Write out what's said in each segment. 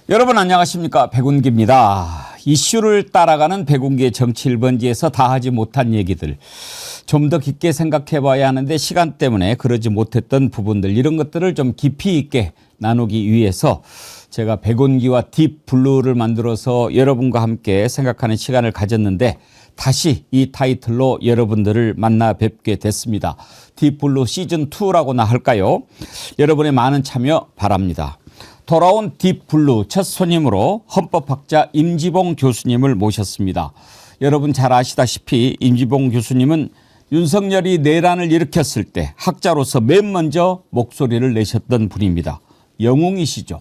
여러분 안녕하십니까, 백운기입니다. 이슈를 따라가는 백운기의 정치 1번지에서 다 하지 못한 얘기들 좀 더 깊게 생각해 봐야 하는데 시간 때문에 그러지 못했던 부분들, 이런 것들을 좀 깊이 있게 나누기 위해서 제가 백운기와 딥블루를 만들어서 여러분과 함께 생각하는 시간을 가졌는데, 다시 이 타이틀로 여러분들을 만나 뵙게 됐습니다. 딥블루 시즌2라고나 할까요? 여러분의 많은 참여 바랍니다. 돌아온 딥블루 첫 손님으로 헌법학자 임지봉 교수님을 모셨습니다. 여러분 잘 아시다시피 임지봉 교수님은 윤석열이 내란을 일으켰을 때 학자로서 맨 먼저 목소리를 내셨던 분입니다. 영웅이시죠.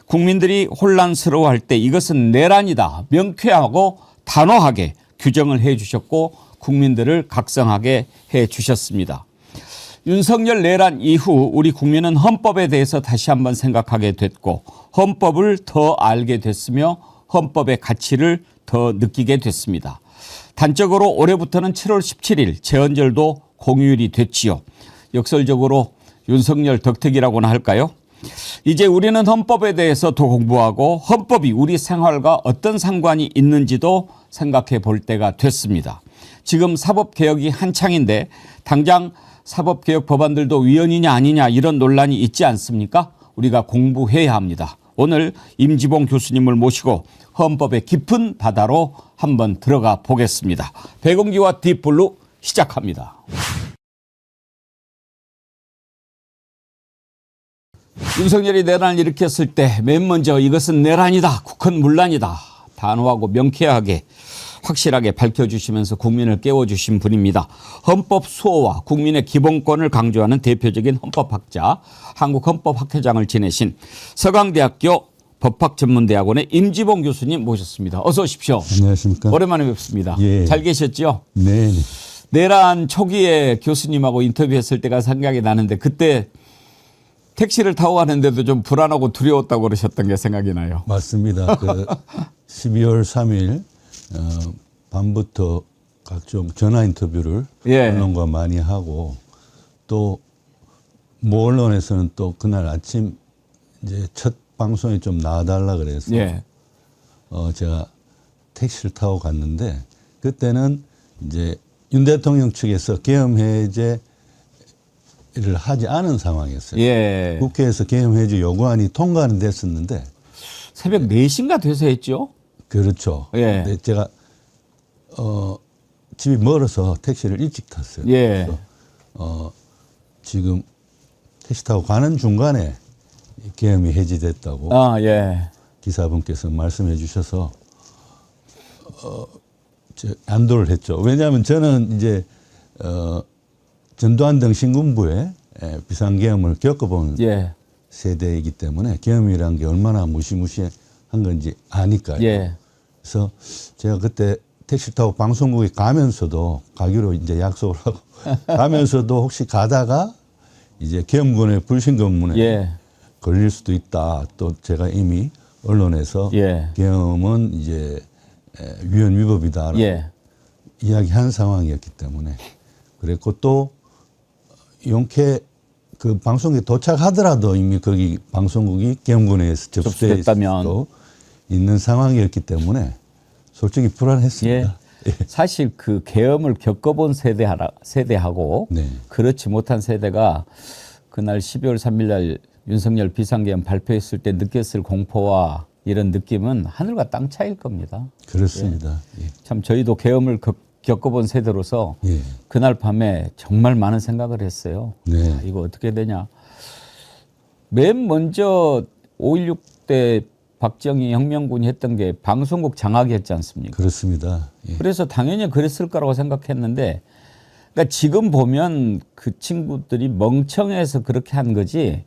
국민들이 혼란스러워할 때 이것은 내란이다 명쾌하고 단호하게 규정을 해 주셨고 국민들을 각성하게 해 주셨습니다. 윤석열 내란 이후 우리 국민은 헌법에 대해서 다시 한번 생각하게 됐고 헌법을 더 알게 됐으며 헌법의 가치를 더 느끼게 됐습니다. 단적으로 올해부터는 7월 17일 제헌절도 공휴일이 됐지요. 역설적으로 윤석열 덕택이라고나 할까요? 이제 우리는 헌법에 대해서 더 공부하고 헌법이 우리 생활과 어떤 상관이 있는지도 생각해 볼 때가 됐습니다. 지금 사법개혁이 한창인데 당장 사법개혁 법안들도 위헌이냐 아니냐 이런 논란이 있지 않습니까? 우리가 공부해야 합니다. 오늘 임지봉 교수님을 모시고 헌법의 깊은 바다로 한번 들어가 보겠습니다. 백운기와 딥블루 시작합니다. 윤석열이 내란을 일으켰을 때 맨 먼저 이것은 내란이다, 국헌 문란이다 단호하고 명쾌하게 확실하게 밝혀주시면서 국민을 깨워주신 분입니다. 헌법 수호와 국민의 기본권을 강조하는 대표적인 헌법학자, 한국헌법학회장을 지내신 서강대학교 법학전문대학원의 임지봉 교수님 모셨습니다. 어서 오십시오. 안녕하십니까. 오랜만에 뵙습니다. 예. 잘 계셨죠? 네. 내란 초기에 교수님하고 인터뷰했을 때가 생각이 나는데 그때 택시를 타고 가는데도 좀 불안하고 두려웠다고 그러셨던 게 생각이 나요. 맞습니다. 12월 3일 밤부터 각종 전화 인터뷰를 언론과 많이 하고 또 모 언론에서는 또 그날 아침 이제 첫 방송에 좀 나와달라 그래서 제가 택시를 타고 갔는데 그때는 이제 윤 대통령 측에서 계엄 해제를 하지 않은 상황이었어요. 국회에서 계엄 해제 요구안이 통과는 됐었는데 새벽 4시인가 돼서 했죠? 그렇죠. 근데 제가 집이 멀어서 택시를 일찍 탔어요. 그래서 지금 택시 타고 가는 중간에 계엄이 해제됐다고 기사분께서 말씀해 주셔서 안도를 했죠. 왜냐하면 저는 이제 전두환 등 신군부의 비상계엄을 겪어본 세대이기 때문에 계엄이라는 게 얼마나 무시무시한 건지 아니까요. 그래서 제가 그때 택시 타고 방송국에 가면서도 가기로 이제 약속을 하고 가면서도 혹시 가다가 이제 계엄군의 불신검문에 걸릴 수도 있다. 또 제가 이미 언론에서 계엄은 이제 위헌 위법이다라고 이야기한 상황이었기 때문에 그랬고 또 용케 그 방송국에 도착하더라도 이미 거기 방송국이 계엄군에 접수되어 있는 상황이었기 때문에 솔직히 불안했습니다. 사실 그 계엄을 겪어본 세대하고 그렇지 못한 세대가 그날 12월 3일 날 윤석열 비상계엄 발표했을 때 느꼈을 공포와 이런 느낌은 하늘과 땅 차이일 겁니다. 그렇습니다. 참 저희도 계엄을 겪어본 세대로서 그날 밤에 정말 많은 생각을 했어요. 이거 어떻게 되냐. 맨 먼저 5.16 때 박정희 혁명군이 했던 게 방송국 장악이었지 않습니까? 그렇습니다. 그래서 당연히 그랬을 거라고 생각했는데, 그러니까 지금 보면 그 친구들이 멍청해서 그렇게 한 거지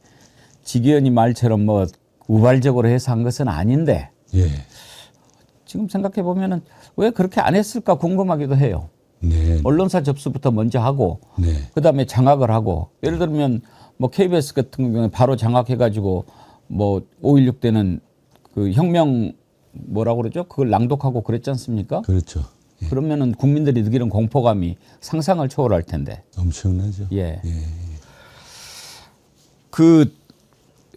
지기현이 말처럼 뭐 우발적으로 해서 한 것은 아닌데 지금 생각해 보면은 왜 그렇게 안 했을까 궁금하기도 해요. 언론사 접수부터 먼저 하고 그다음에 장악을 하고, 예를 들면 뭐 KBS 같은 경우에 바로 장악해가지고 뭐 5.16 때는 그 혁명 뭐라고 그러죠? 그걸 낭독하고 그랬지 않습니까? 그렇죠. 그러면은 국민들이 느끼는 공포감이 상상을 초월할 텐데. 엄청나죠. 그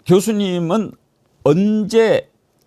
교수님은 언제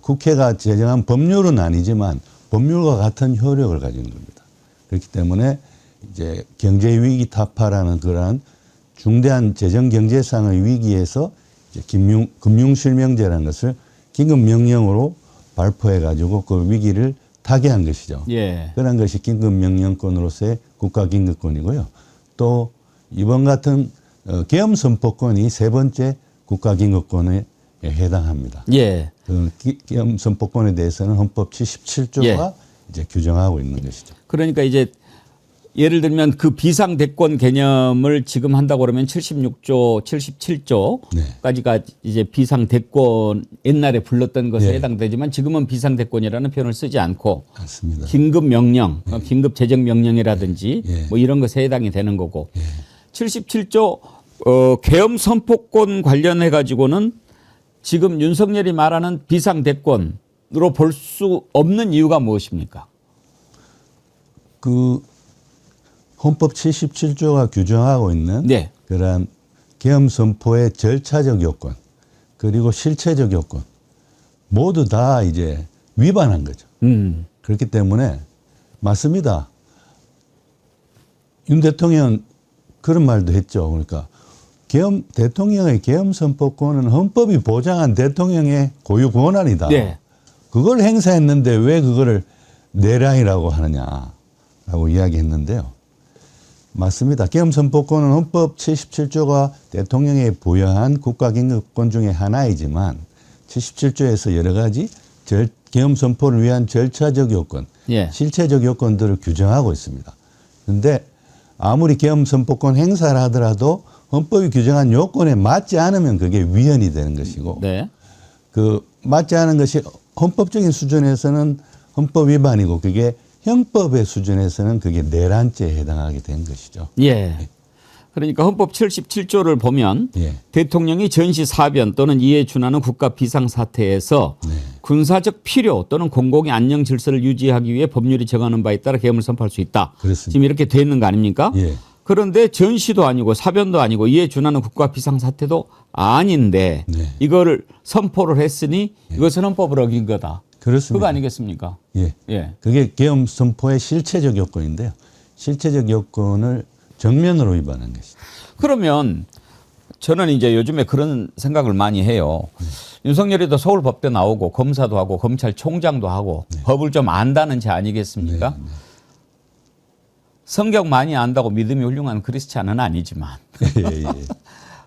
국회가 제정한 법률은 아니지만 법률과 같은 효력을 가진 겁니다. 그렇기 때문에 이제 경제 위기 타파라는 그러한 중대한 재정 경제상의 위기에서 이제 금융실명제라는 것을 긴급 명령으로 발표해 가지고 그 위기를 타개한 것이죠. 예. 그런 것이 긴급 명령권으로서의 국가 긴급권이고요. 또 이번 같은 계엄 선포권이 세 번째 국가 긴급권에 해당합니다. 예. 그 계엄 선포권에 대해서는 헌법 77조가 예. 이제 규정하고 있는 것이죠. 그러니까 이제 예를 들면 그 비상대권 개념을 지금 한다고 그러면 76조, 77조까지가 이제 비상대권 옛날에 불렀던 것에 예. 해당되지만 지금은 비상대권이라는 표현을 쓰지 않고 맞습니다. 긴급명령, 긴급재정명령이라든지 예. 뭐 이런 것에 해당이 되는 거고 예. 77조 계엄 선포권 관련해 가지고는 지금 윤석열이 말하는 비상대권으로 볼 수 없는 이유가 무엇입니까? 그 헌법 77조가 규정하고 있는 네. 그러한 계엄 선포의 절차적 요건 그리고 실체적 요건 모두 다 이제 위반한 거죠. 그렇기 때문에 맞습니다. 윤 대통령 그런 말도 했죠. 그러니까 대통령의 계엄 선포권은 헌법이 보장한 대통령의 고유 권한이다. 네. 그걸 행사했는데 왜 그거를 내란이라고 하느냐라고 이야기했는데요. 맞습니다. 계엄 선포권은 헌법 77조가 대통령에 부여한 국가긴급권 중에 하나이지만 77조에서 여러 가지 계엄 선포를 위한 절차적 요건, 예. 실체적 요건들을 규정하고 있습니다. 그런데 아무리 계엄 선포권 행사를 하더라도 헌법이 규정한 요건에 맞지 않으면 그게 위헌이 되는 것이고 네. 그 맞지 않은 것이 헌법적인 수준에서는 헌법 위반이고 그게 형법의 수준에서는 그게 내란죄에 해당하게 된 것이죠. 예. 그러니까 헌법 77조를 보면 예. 대통령이 전시 사변 또는 이에 준하는 국가 비상사태에서 네. 군사적 필요 또는 공공의 안녕 질서를 유지하기 위해 법률이 정하는 바에 따라 계엄을 선포할 수 있다. 그렇습니다. 지금 이렇게 돼 있는 거 아닙니까? 예. 그런데 전시도 아니고 사변도 아니고 이에 준하는 국가 비상사태도 아닌데 네. 이거를 선포를 했으니 이것은 헌법을 어긴 거다. 그렇습니다. 그거 아니겠습니까? 예. 예. 그게 계엄 선포의 실체적 요건인데요. 실체적 요건을 정면으로 위반한 것이죠. 그러면 저는 이제 요즘에 그런 생각을 많이 해요. 윤석열이도 서울법대 나오고 검사도 하고 검찰총장도 하고 법을 좀 안다는 자 아니겠습니까? 성경 많이 안다고 믿음이 훌륭한 크리스찬은 아니지만 예, 예.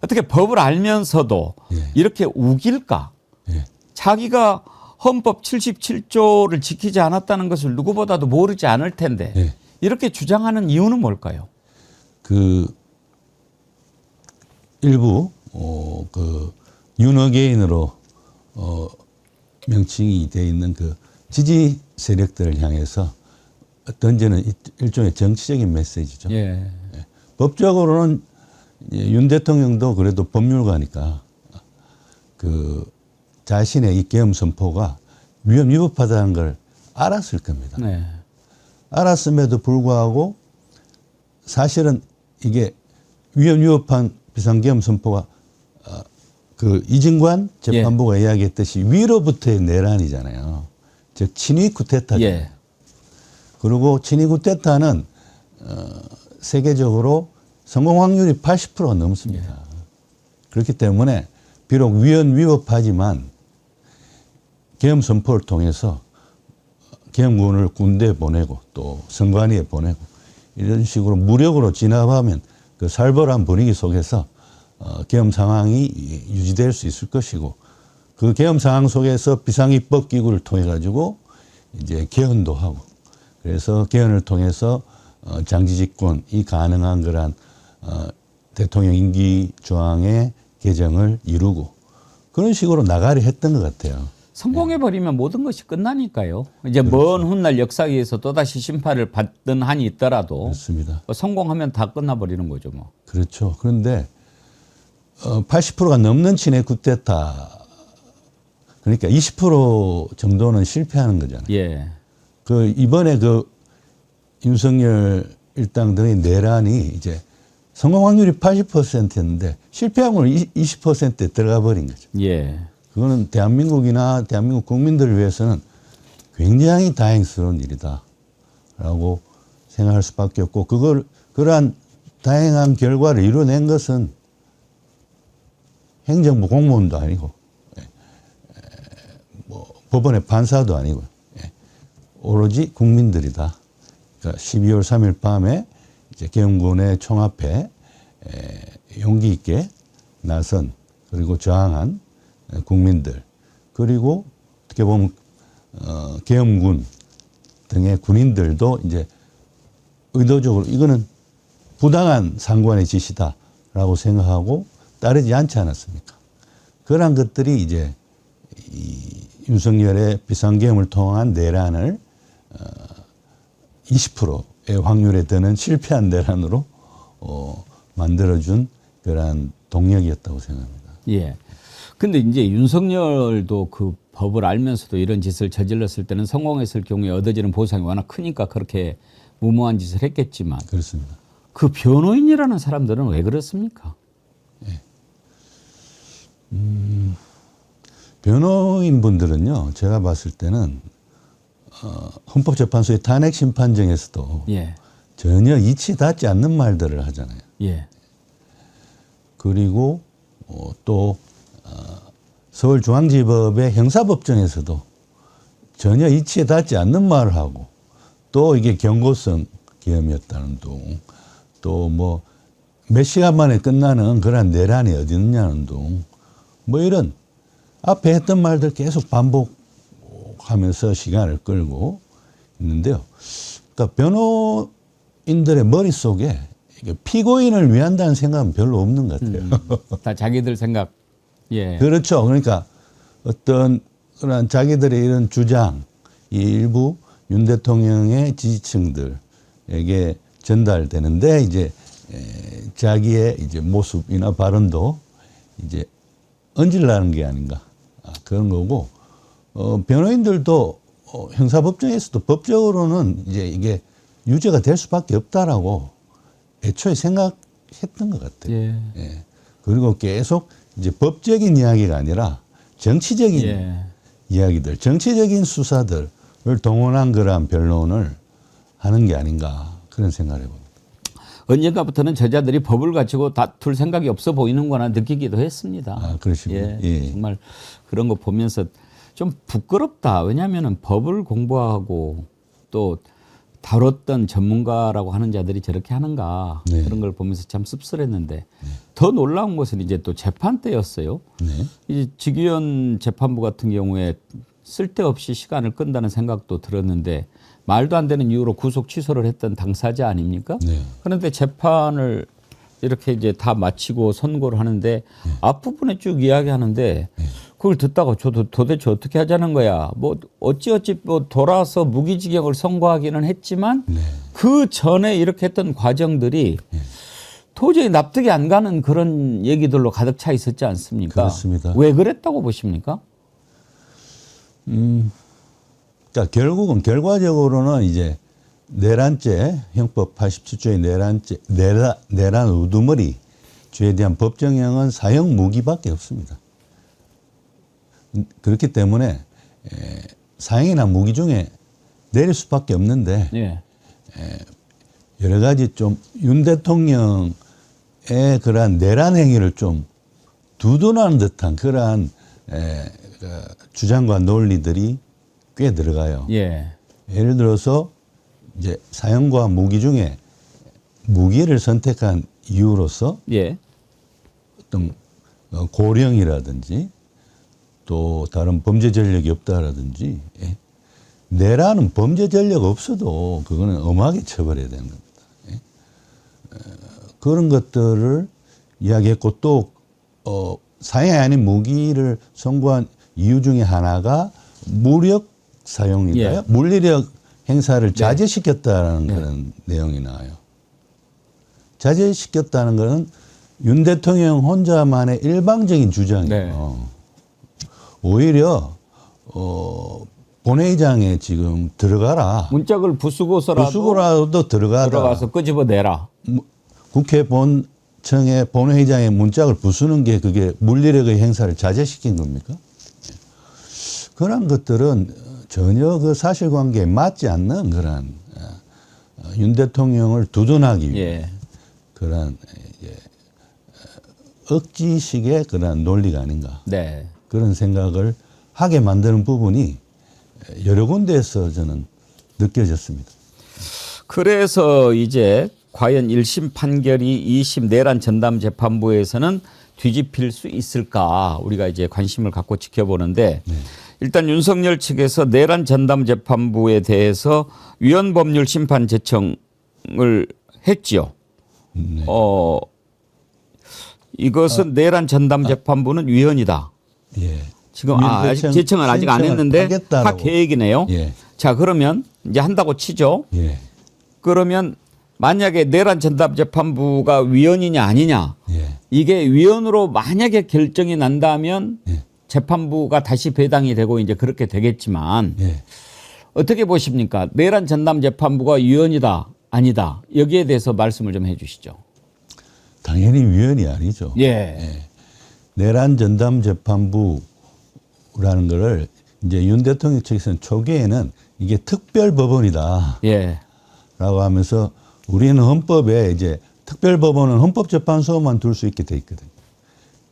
어떻게 법을 알면서도 예. 이렇게 우길까? 예. 자기가 헌법 77조를 지키지 않았다는 것을 누구보다도 모르지 않을 텐데 예. 이렇게 주장하는 이유는 뭘까요? 그 일부 그 윤어게인으로 명칭이 되어 있는 그 지지 세력들을 향해서 던지는 일종의 정치적인 메시지죠. 예. 법적으로는 윤 대통령도 그래도 법률가니까 그 자신의 이 계엄 선포가 위헌위법하다는 걸 알았을 겁니다. 네. 알았음에도 불구하고 사실은 이게 위헌위법한 비상계엄 선포가 그 이진관 재판부가 이야기했듯이 위로부터의 내란이잖아요. 즉 친위 쿠데타죠. 예. 그리고 친위 쿠데타는 세계적으로 성공 확률이 80%가 넘습니다. 그렇기 때문에 비록 위헌위법하지만 계엄 선포를 통해서 계엄군을 군대에 보내고 또 선관위에 보내고 이런 식으로 무력으로 진압하면 그 살벌한 분위기 속에서 계엄 상황이 유지될 수 있을 것이고 그 계엄 상황 속에서 비상입법기구를 통해 가지고 이제 개헌도 하고 그래서 개헌을 통해서 장기 집권이 가능한 그런 대통령 임기 조항의 개정을 이루고 그런 식으로 나가려 했던 것 같아요. 성공해버리면 모든 것이 끝나니까요. 이제 먼 훗날 역사위에서 또다시 심판을 받는 한이 있더라도 그렇습니다. 성공하면 다 끝나버리는 거죠. 뭐. 그렇죠. 그런데 80%가 넘는 친의 쿠데타 그러니까 20% 정도는 실패하는 거잖아요. 예. 그 이번에 그 윤석열 일당들의 내란이 이제 성공 확률이 80%였는데 실패 확률이 20%에 들어가 버린 거죠. 예. 그거는 대한민국이나 대한민국 국민들을 위해서는 굉장히 다행스러운 일이다라고 생각할 수밖에 없고 그러한 다양한 결과를 이뤄낸 것은 행정부 공무원도 아니고 뭐 법원의 판사도 아니고 오로지 국민들이다. 그러니까 12월 3일 밤에 이제 계엄군의 총앞에 용기 있게 나선 그리고 저항한 국민들 그리고 어떻게 보면 계엄군 등의 군인들도 이제 의도적으로 이거는 부당한 상관의 짓이다라고 생각하고 따르지 않지 않았습니까? 그러한 것들이 이제 이 윤석열의 비상계엄을 통한 내란을 20%의 확률에 드는 실패한 내란으로 만들어준 그러한 동력이었다고 생각합니다. 예. 근데 이제 윤석열도 그 법을 알면서도 이런 짓을 저질렀을 때는 성공했을 경우에 얻어지는 보상이 워낙 크니까 그렇게 무모한 짓을 했겠지만 그렇습니다. 그 변호인이라는 사람들은 왜 그렇습니까? 예. 변호인분들은요, 제가 봤을 때는 헌법재판소의 탄핵심판정에서도 예. 전혀 이치 닿지 않는 말들을 하잖아요. 예. 그리고 또 서울중앙지법의 형사법정에서도 전혀 이치에 닿지 않는 말을 하고 또 이게 경고성 계엄이었다는 둥, 또 뭐 몇 시간 만에 끝나는 그런 내란이 어디 있느냐는 둥, 뭐 이런 앞에 했던 말들 계속 반복하면서 시간을 끌고 있는데요. 그러니까 변호인들의 머릿속에 이게 피고인을 위한다는 생각은 별로 없는 것 같아요. 다 자기들 생각. 예. 그렇죠. 그러니까 어떤 그런 자기들의 이런 주장, 이 일부 윤 대통령의 지지층들에게 전달되는데 이제 자기의 이제 모습이나 발언도 이제 얹으려는 게 아닌가 그런 거고 변호인들도 형사법정에서도 법적으로는 이제 이게 유죄가 될 수밖에 없다라고 애초에 생각했던 것 같아요. 예. 예. 그리고 계속 이제 법적인 이야기가 아니라 정치적인 예. 이야기들, 정치적인 수사들을 동원한 그러한 변론을 하는 게 아닌가 그런 생각을 해봅니다. 언젠가부터는 저자들이 법을 가지고 다툴 생각이 없어 보이는 거나 느끼기도 했습니다. 아, 그러시군요. 예. 예. 정말 그런 거 보면서 좀 부끄럽다. 왜냐하면 법을 공부하고 또 다뤘던 전문가라고 하는 자들이 저렇게 하는가 네. 그런 걸 보면서 참 씁쓸했는데 더 놀라운 것은 이제 또 재판 때였어요. 네. 이 직위원 재판부 같은 경우에 쓸데없이 시간을 끈다는 생각도 들었는데 말도 안 되는 이유로 구속 취소를 했던 당사자 아닙니까? 네. 그런데 재판을 이렇게 이제 다 마치고 선고를 하는데 앞부분에 쭉 이야기하는데 그걸 듣다가 저도 도대체 어떻게 하자는 거야. 뭐 어찌어찌 뭐 돌아서 무기징역을 선고하기는 했지만 네. 그 전에 이렇게 했던 과정들이 도저히 납득이 안 가는 그런 얘기들로 가득 차 있었지 않습니까? 그렇습니다. 왜 그랬다고 보십니까? 그러니까 결국은 결과적으로는 이제 내란죄 형법 87조의 내란죄 내란 우두머리 죄에 대한 법정형은 사형 무기밖에 없습니다. 그렇기 때문에 사형이나 무기 중에 내릴 수밖에 없는데 예. 여러 가지 좀 윤 대통령의 그러한 내란 행위를 좀 두둔하는 듯한 그러한 주장과 논리들이 꽤 들어가요. 예. 예를 들어서 이제 사형과 무기 중에 무기를 선택한 이유로서 예. 어떤 고령이라든지 또 다른 범죄 전력이 없다라든지 내란은 범죄 전력 없어도 그거는 엄하게 처벌해야 되는 겁니다. 그런 것들을 이야기했고 또 사형이 아닌 무기를 선고한 이유 중에 하나가 무력 사용인가요? 예. 물리력 행사를 자제시켰다는 그런 내용이 나와요. 자제시켰다는 것은 윤 대통령 혼자만의 일방적인 주장이에요. 오히려 본회의장에 지금 들어가라. 문짝을 부수고서라도 들어가서 끄집어내라. 국회 본청의 본회의장에 문짝을 부수는 게 그게 물리력의 행사를 자제시킨 겁니까? 그런 것들은 전혀 그 사실관계에 맞지 않는 그런 윤 대통령을 두둔하기 위해 예. 그런 억지식의 그런 논리가 아닌가 네. 그런 생각을 하게 만드는 부분이 여러 군데에서 저는 느껴졌습니다. 그래서 이제 과연 1심 판결이 2심 내란 전담 재판부에서는 뒤집힐 수 있을까 우리가 이제 관심을 갖고 지켜보는데 일단 윤석열 측에서 내란 전담 재판부에 대해서 위헌 법률 심판 제청을 했지요. 네. 이것은 내란 전담 재판부는 위헌이다. 예. 지금 아직 제청을 아직 안 했는데 할 계획이네요. 예. 자, 그러면 이제 한다고 치죠. 예. 그러면 만약에 내란 전담 재판부가 위헌이냐 아니냐 예. 이게 위헌으로 만약에 결정이 난다면 예. 재판부가 다시 배당이 되고 이제 그렇게 되겠지만 예. 어떻게 보십니까? 내란 전담 재판부가 위헌이다 아니다 여기에 대해서 말씀을 좀 해주시죠. 당연히 위헌이 아니죠. 예. 내란 전담 재판부라는 거를 이제 윤 대통령 측에서는 초기에는 이게 특별 법원이다. 예. 라고 하면서 우리는 헌법에 이제 특별 법원은 헌법재판소만 둘 수 있게 돼 있거든요.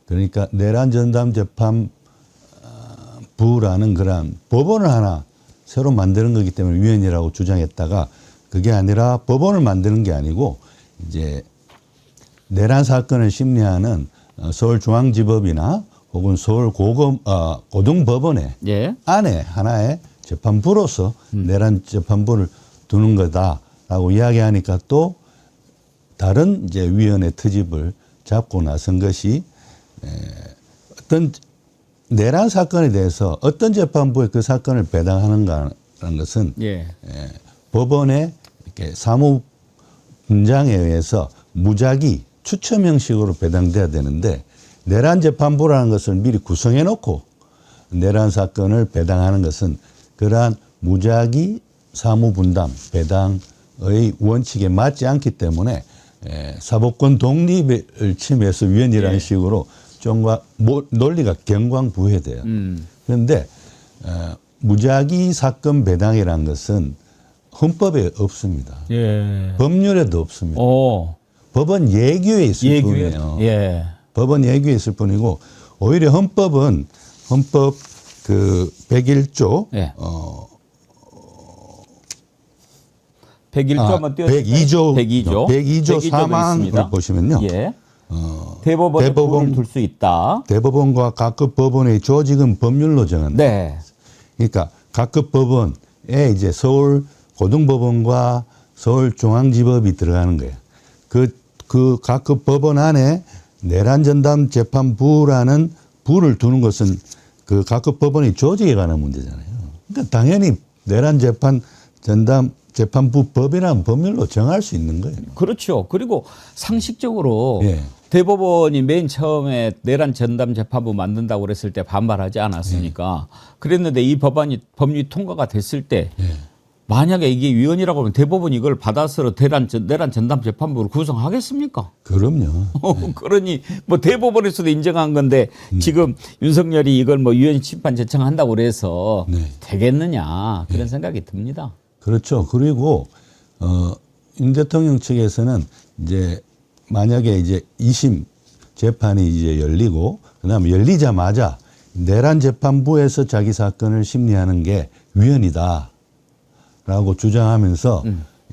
그러니까 내란 전담 재판부라는 그런 법원을 하나 새로 만드는 거기 때문에 위헌이라고 주장했다가 그게 아니라 법원을 만드는 게 아니고 이제 내란 사건을 심리하는 서울중앙지법이나 혹은 서울 고등법원에 예. 안에 하나의 재판부로서 내란 재판부를 두는 거다라고 이야기하니까 또 다른 이제 위원회 트집을 잡고 나선 것이 어떤 내란 사건에 대해서 어떤 재판부에 그 사건을 배당하는가라는 것은 예. 법원의 이렇게 사무분장에 의해서 무작위 추첨 형식으로 배당돼야 되는데 내란 재판부라는 것을 미리 구성해 놓고 내란 사건을 배당하는 것은 그러한 무작위 사무분담 배당의 원칙에 맞지 않기 때문에 사법권 독립을 침해해서 위헌이라는 예. 식으로 좀 논리가 경광부회돼요. 그런데 무작위 사건 배당이라는 것은 헌법에 없습니다. 예. 법률에도 없습니다. 오. 법원 예규에 있을 예규에. 뿐이에요. 예. 법원 예규에 있을 뿐이고 오히려 헌법 그 101조 예. 101조 한번 띄워 102조 사망을 보시면요. 예. 대법원에 불을 둘 수 있다. 대법원과 각급 법원의 조직은 법률로 정한다. 네. 그러니까 각급 법원에 이제 서울 고등법원과 서울중앙지법이 들어가는 거예요. 그 각급 법원 안에 내란 전담 재판부라는 부를 두는 것은 그 각급 법원의 조직에 관한 문제잖아요. 그러니까 당연히 내란 전담 재판부 법이라는 법률로 정할 수 있는 거예요. 그렇죠. 그리고 상식적으로 예. 대법원이 맨 처음에 내란 전담 재판부 만든다고 그랬을 때 반발하지 않았습니까? 그랬는데 이 법률이 통과가 됐을 때 만약에 이게 위헌이라고 하면 대법원이 이걸 받아서 내란 전담 재판부를 구성하겠습니까? 그럼요. 그러니 뭐 대법원에서도 인정한 건데 지금 윤석열이 이걸 뭐 위헌 심판 제청한다고 그래서 되겠느냐 그런 생각이 듭니다. 그렇죠. 그리고 윤 대통령 측에서는 이제 만약에 이제 2심 재판이 이제 열리고 그다음에 열리자마자 내란 재판부에서 자기 사건을 심리하는 게 위헌이다라고 주장하면서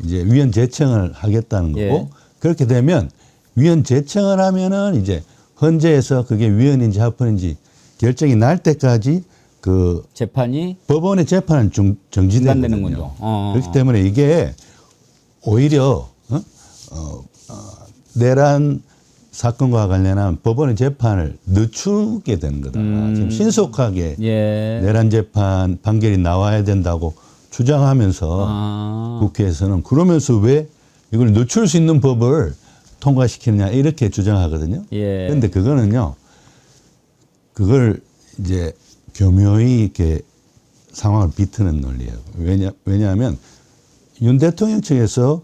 이제 위헌 제청을 하겠다는 거고 예. 그렇게 되면 위헌 제청을 하면은 이제 헌재에서 그게 위헌인지 합헌인지 결정이 날 때까지 그 재판이 법원의 재판은 정지되거든요. 중단되는군요. 그렇기 때문에 이게 오히려 내란 사건과 관련한 법원의 재판을 늦추게 되는 거다. 지금 신속하게 예. 내란 재판 판결이 나와야 된다고 주장하면서 국회에서는 그러면서 왜 이걸 늦출 수 있는 법을 통과시키느냐 이렇게 주장하거든요. 예. 그런데 그거는요. 그걸 이제 교묘히 이렇게 상황을 비트는 논리예요. 왜냐하면 윤 대통령 측에서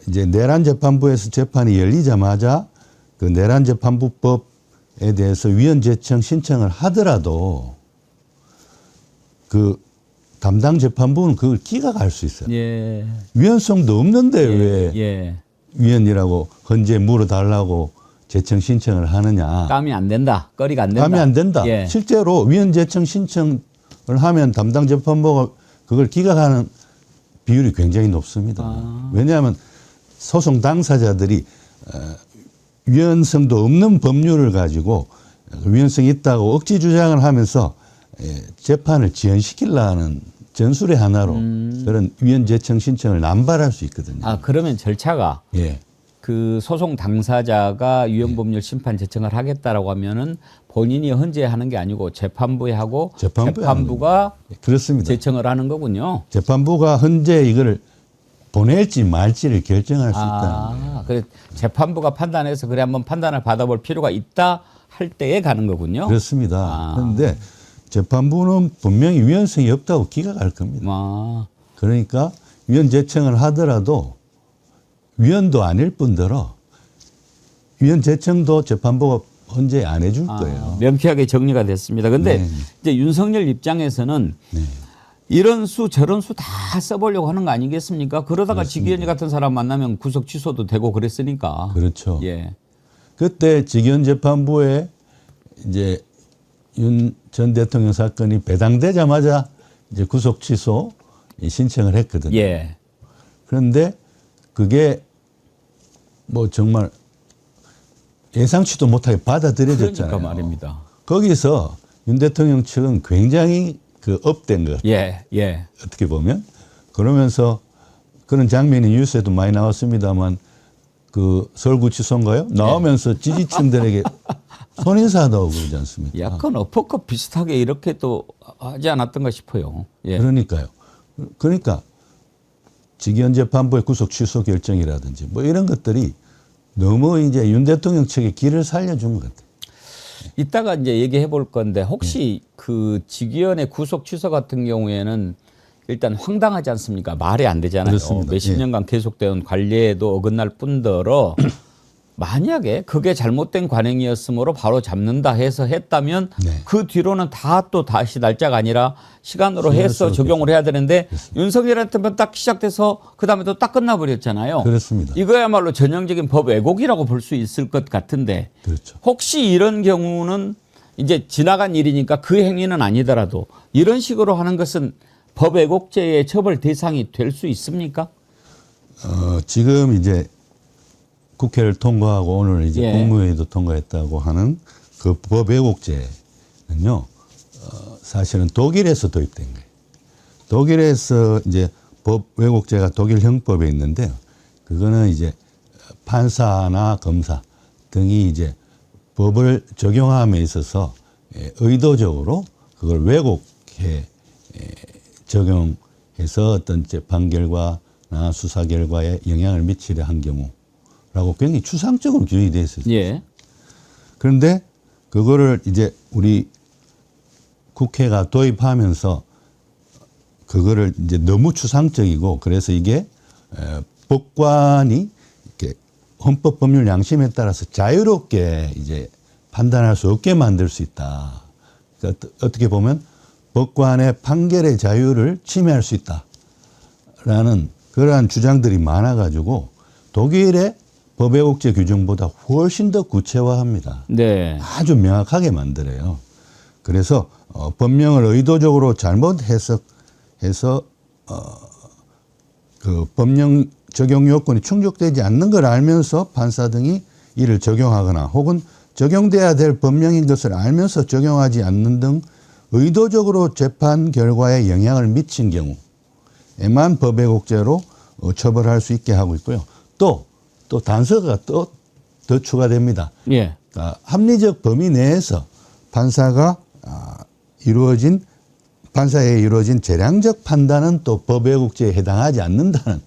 이제 내란 재판부에서 재판이 열리자마자 그 내란 재판부법에 대해서 위헌 제청 신청을 하더라도 그 담당 재판부는 그걸 기각할 수 있어요. 예. 위헌성도 없는데 왜 예. 위헌이라고 헌재 물어달라고 재청 신청을 하느냐. 감이 안 된다. 거리가 안 된다. 감이 안 된다. 예. 실제로 위헌 재청 신청을 하면 담당 재판부가 그걸 기각하는 비율이 굉장히 높습니다. 왜냐하면 소송 당사자들이 위헌성도 없는 법률을 가지고 위헌성이 있다고 억지 주장을 하면서 재판을 지연시키려는 전술의 하나로 그런 위헌 재청 신청을 남발할 수 있거든요. 아, 그러면 절차가 예. 그 소송 당사자가 위헌법률 심판 재청을 하겠다라고 하면은 본인이 헌재하는 게 아니고 재판부에 하고 재판부가 그렇습니다. 재청을 하는 거군요. 재판부가 헌재에 이걸 보낼지 말지를 결정할 수 있다는 거예요. 그래 재판부가 판단해서 그래 한번 판단을 받아볼 필요가 있다 할 때에 가는 거군요. 그렇습니다. 그런데 재판부는 분명히 위헌성이 없다고 기각할 겁니다. 그러니까 위헌 재청을 하더라도 위헌도 아닐 뿐더러 위헌 재청도 재판부가 헌재에 안 해줄 거예요. 명쾌하게 정리가 됐습니다. 근데 네. 이제 윤석열 입장에서는 네. 이런 수 저런 수 다 써보려고 하는 거 아니겠습니까? 그러다가 지기현이 같은 사람 만나면 구속 취소도 되고 그랬으니까. 그렇죠. 예. 그때 지기현 재판부에 이제 윤 전 대통령 사건이 배당되자마자 이제 구속 취소 신청을 했거든요. 예. 그런데 그게 뭐 정말 예상치도 못하게 받아들여졌잖아요. 그러니까 말입니다. 거기서 윤 대통령 측은 굉장히 그 업된 것. 예, 예. 어떻게 보면 그러면서 그런 장면이 뉴스에도 많이 나왔습니다만 그 서울구치소인가요? 나오면서 지지층들에게 손인사하다고 그러지 않습니까? 약간 어퍼컷 비슷하게 이렇게 또 하지 않았던가 싶어요. 예. 그러니까요. 그러니까 지기현 재판부의 구속 취소 결정이라든지 뭐 이런 것들이 너무 이제 윤 대통령 측의 길을 살려준 것 같아요. 이따가 이제 얘기해 볼 건데 혹시 그 지기현의 구속 취소 같은 경우에는 일단 황당하지 않습니까? 말이 안 되잖아요. 그렇습니다. 몇십 년간 계속되온 관례에도 어긋날 뿐더러 만약에 그게 잘못된 관행이었으므로 바로 잡는다 해서 했다면 네. 그 뒤로는 다 또 다시 날짜가 아니라 시간으로 해서 적용을 해야 되는데 윤석열한테만 딱 시작돼서 그다음에 또 딱 끝나버렸잖아요. 그렇습니다. 이거야말로 전형적인 법 왜곡이라고 볼 수 있을 것 같은데 그렇죠. 혹시 이런 경우는 이제 지나간 일이니까 그 행위는 아니더라도 이런 식으로 하는 것은 법 왜곡죄의 처벌 대상이 될 수 있습니까? 지금 이제 국회를 통과하고 오늘 이제 예. 국무회의도 통과했다고 하는 그 법 왜곡죄는요, 사실은 독일에서 도입된 거예요. 독일에서 이제 법 왜곡죄가 독일 형법에 있는데요. 그거는 이제 판사나 검사 등이 이제 법을 적용함에 있어서 의도적으로 그걸 왜곡해 적용해서 어떤 재판 결과나 수사 결과에 영향을 미치려 한 경우라고 굉장히 추상적으로 규정이 되어 있어요. 예. 그런데 그거를 이제 우리 국회가 도입하면서 그거를 이제 너무 추상적이고 그래서 이게 법관이 이렇게 헌법 법률 양심에 따라서 자유롭게 이제 판단할 수 없게 만들 수 있다. 그러니까 어떻게 보면 법관의 판결의 자유를 침해할 수 있다라는 그러한 주장들이 많아가지고 독일의 법 왜곡죄 규정보다 훨씬 더 구체화합니다. 네. 아주 명확하게 만들어요. 그래서 법령을 의도적으로 잘못 해석해서 그 법령 적용 요건이 충족되지 않는 걸 알면서 판사 등이 이를 적용하거나 혹은 적용돼야 될 법령인 것을 알면서 적용하지 않는 등 의도적으로 재판 결과에 영향을 미친 경우에만 법 왜곡죄로 처벌할 수 있게 하고 있고요. 또 단서가 또 더 추가됩니다. 예. 그러니까 합리적 범위 내에서 판사에 이루어진 재량적 판단은 또 법 왜곡죄에 해당하지 않는다는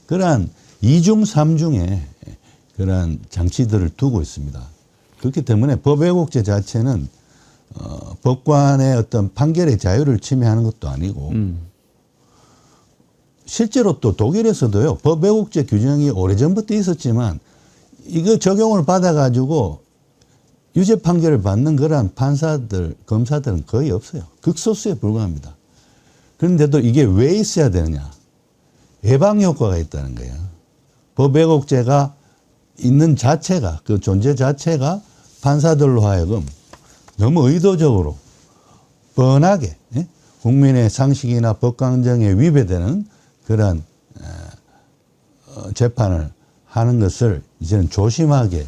그러한 이중 삼중의 그러한 장치들을 두고 있습니다. 그렇기 때문에 법 왜곡죄 자체는 법관의 어떤 판결의 자유를 침해하는 것도 아니고 실제로 또 독일에서도요 법 왜곡죄 규정이 오래전부터 있었지만 이거 적용을 받아가지고 유죄 판결을 받는 그러한 판사들, 검사들은 거의 없어요. 극소수에 불과합니다. 그런데도 이게 왜 있어야 되느냐? 예방 효과가 있다는 거예요. 법 왜곡죄가 있는 자체가, 그 존재 자체가 판사들로 하여금 너무 의도적으로 뻔하게 국민의 상식이나 법강정에 위배되는 그런 재판을 하는 것을 이제는 조심하게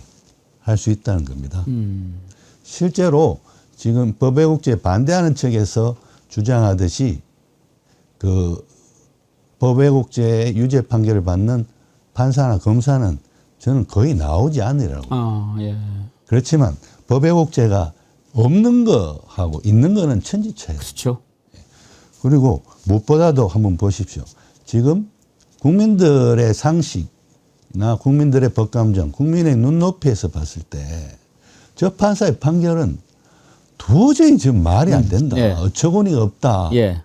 할 수 있다는 겁니다. 실제로 지금 법 왜곡죄에 반대하는 측에서 주장하듯이 그 법 왜곡죄 유죄 판결을 받는 판사나 검사는 저는 거의 나오지 않으라고. 예. 그렇지만 법 왜곡죄가 없는 거하고 있는 거는 천지차이예요. 그렇죠. 그리고 무엇보다도 한번 보십시오. 지금 국민들의 상식이나 국민들의 법감정, 국민의 눈높이에서 봤을 때 저 판사의 판결은 도저히 지금 말이 안 된다. 예. 어처구니가 없다. 예.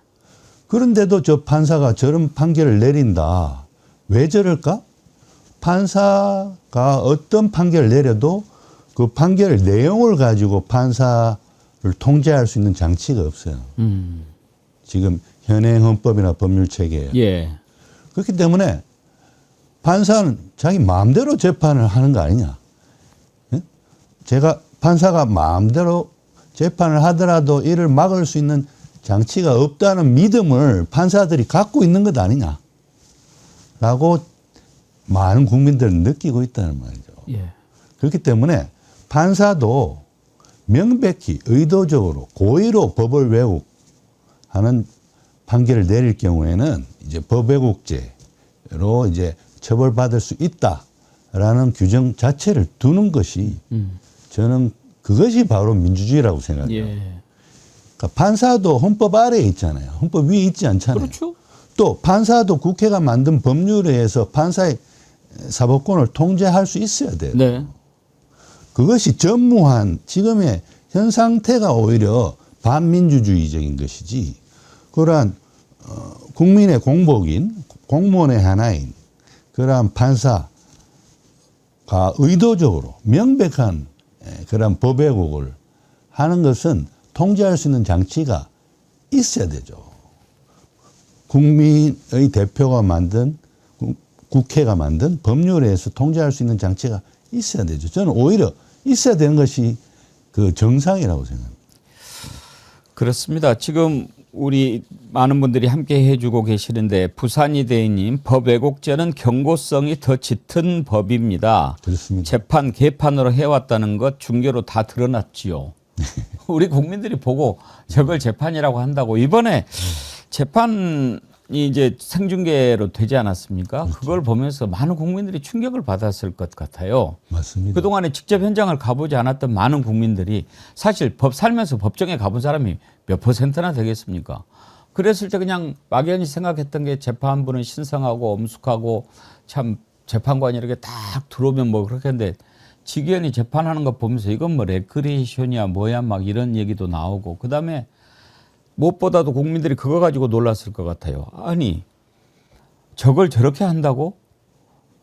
그런데도 저 판사가 저런 판결을 내린다. 왜 저럴까? 판사가 어떤 판결을 내려도 그 판결 내용을 가지고 판사를 통제할 수 있는 장치가 없어요. 지금 현행 헌법이나 법률 체계에. 예. 그렇기 때문에 판사는 자기 마음대로 재판을 하는 거 아니냐. 예? 제가 판사가 마음대로 재판을 하더라도 이를 막을 수 있는 장치가 없다는 믿음을 판사들이 갖고 있는 것 아니냐. 라고 많은 국민들은 느끼고 있다는 말이죠. 예. 그렇기 때문에 판사도 명백히 의도적으로 고의로 법을 왜곡하는 판결을 내릴 경우에는 이제 법 왜곡죄로 이제 처벌받을 수 있다라는 규정 자체를 두는 것이 저는 그것이 바로 민주주의라고 생각해요. 예. 그러니까 판사도 헌법 아래에 있잖아요. 헌법 위에 있지 않잖아요. 그렇죠. 또 판사도 국회가 만든 법률에 의해서 판사의 사법권을 통제할 수 있어야 돼요. 네. 그것이 전무한 지금의 현 상태가 오히려 반민주주의적인 것이지 그러한 국민의 공복인 공무원의 하나인 그러한 판사가 의도적으로 명백한 그러한 법 왜곡을 하는 것은 통제할 수 있는 장치가 있어야 되죠. 국민의 대표가 만든 국회가 만든 법률에 의해서 통제할 수 있는 장치가 있어야 되죠. 저는 오히려 있어야 되는 것이 그 정상이라고 생각합니다. 그렇습니다. 지금 우리 많은 분들이 함께 해주고 계시는데 부산이대님 법 왜곡죄는 경고성이 더 짙은 법입니다. 그렇습니다. 재판 개판으로 해왔다는 것 중계로 다 드러났지요. 우리 국민들이 보고 저걸 재판이라고 한다고 이번에 재판이 이제 생중계로 되지 않았습니까? 그렇죠. 그걸 보면서 많은 국민들이 충격을 받았을 것 같아요. 맞습니다. 그동안에 직접 현장을 가보지 않았던 많은 국민들이 사실 살면서 법정에 가본 사람이 몇 %나 되겠습니까? 그랬을 때 그냥 막연히 생각했던 게 재판부는 신성하고 엄숙하고 참 재판관이 이렇게 딱 들어오면 뭐 그렇게 했는데 직위원이 재판하는 거 보면서 이건 뭐 레크리에이션이야 뭐야 막 이런 얘기도 나오고 그다음에 무엇보다도 국민들이 그거 가지고 놀랐을 것 같아요. 아니 저걸 저렇게 한다고?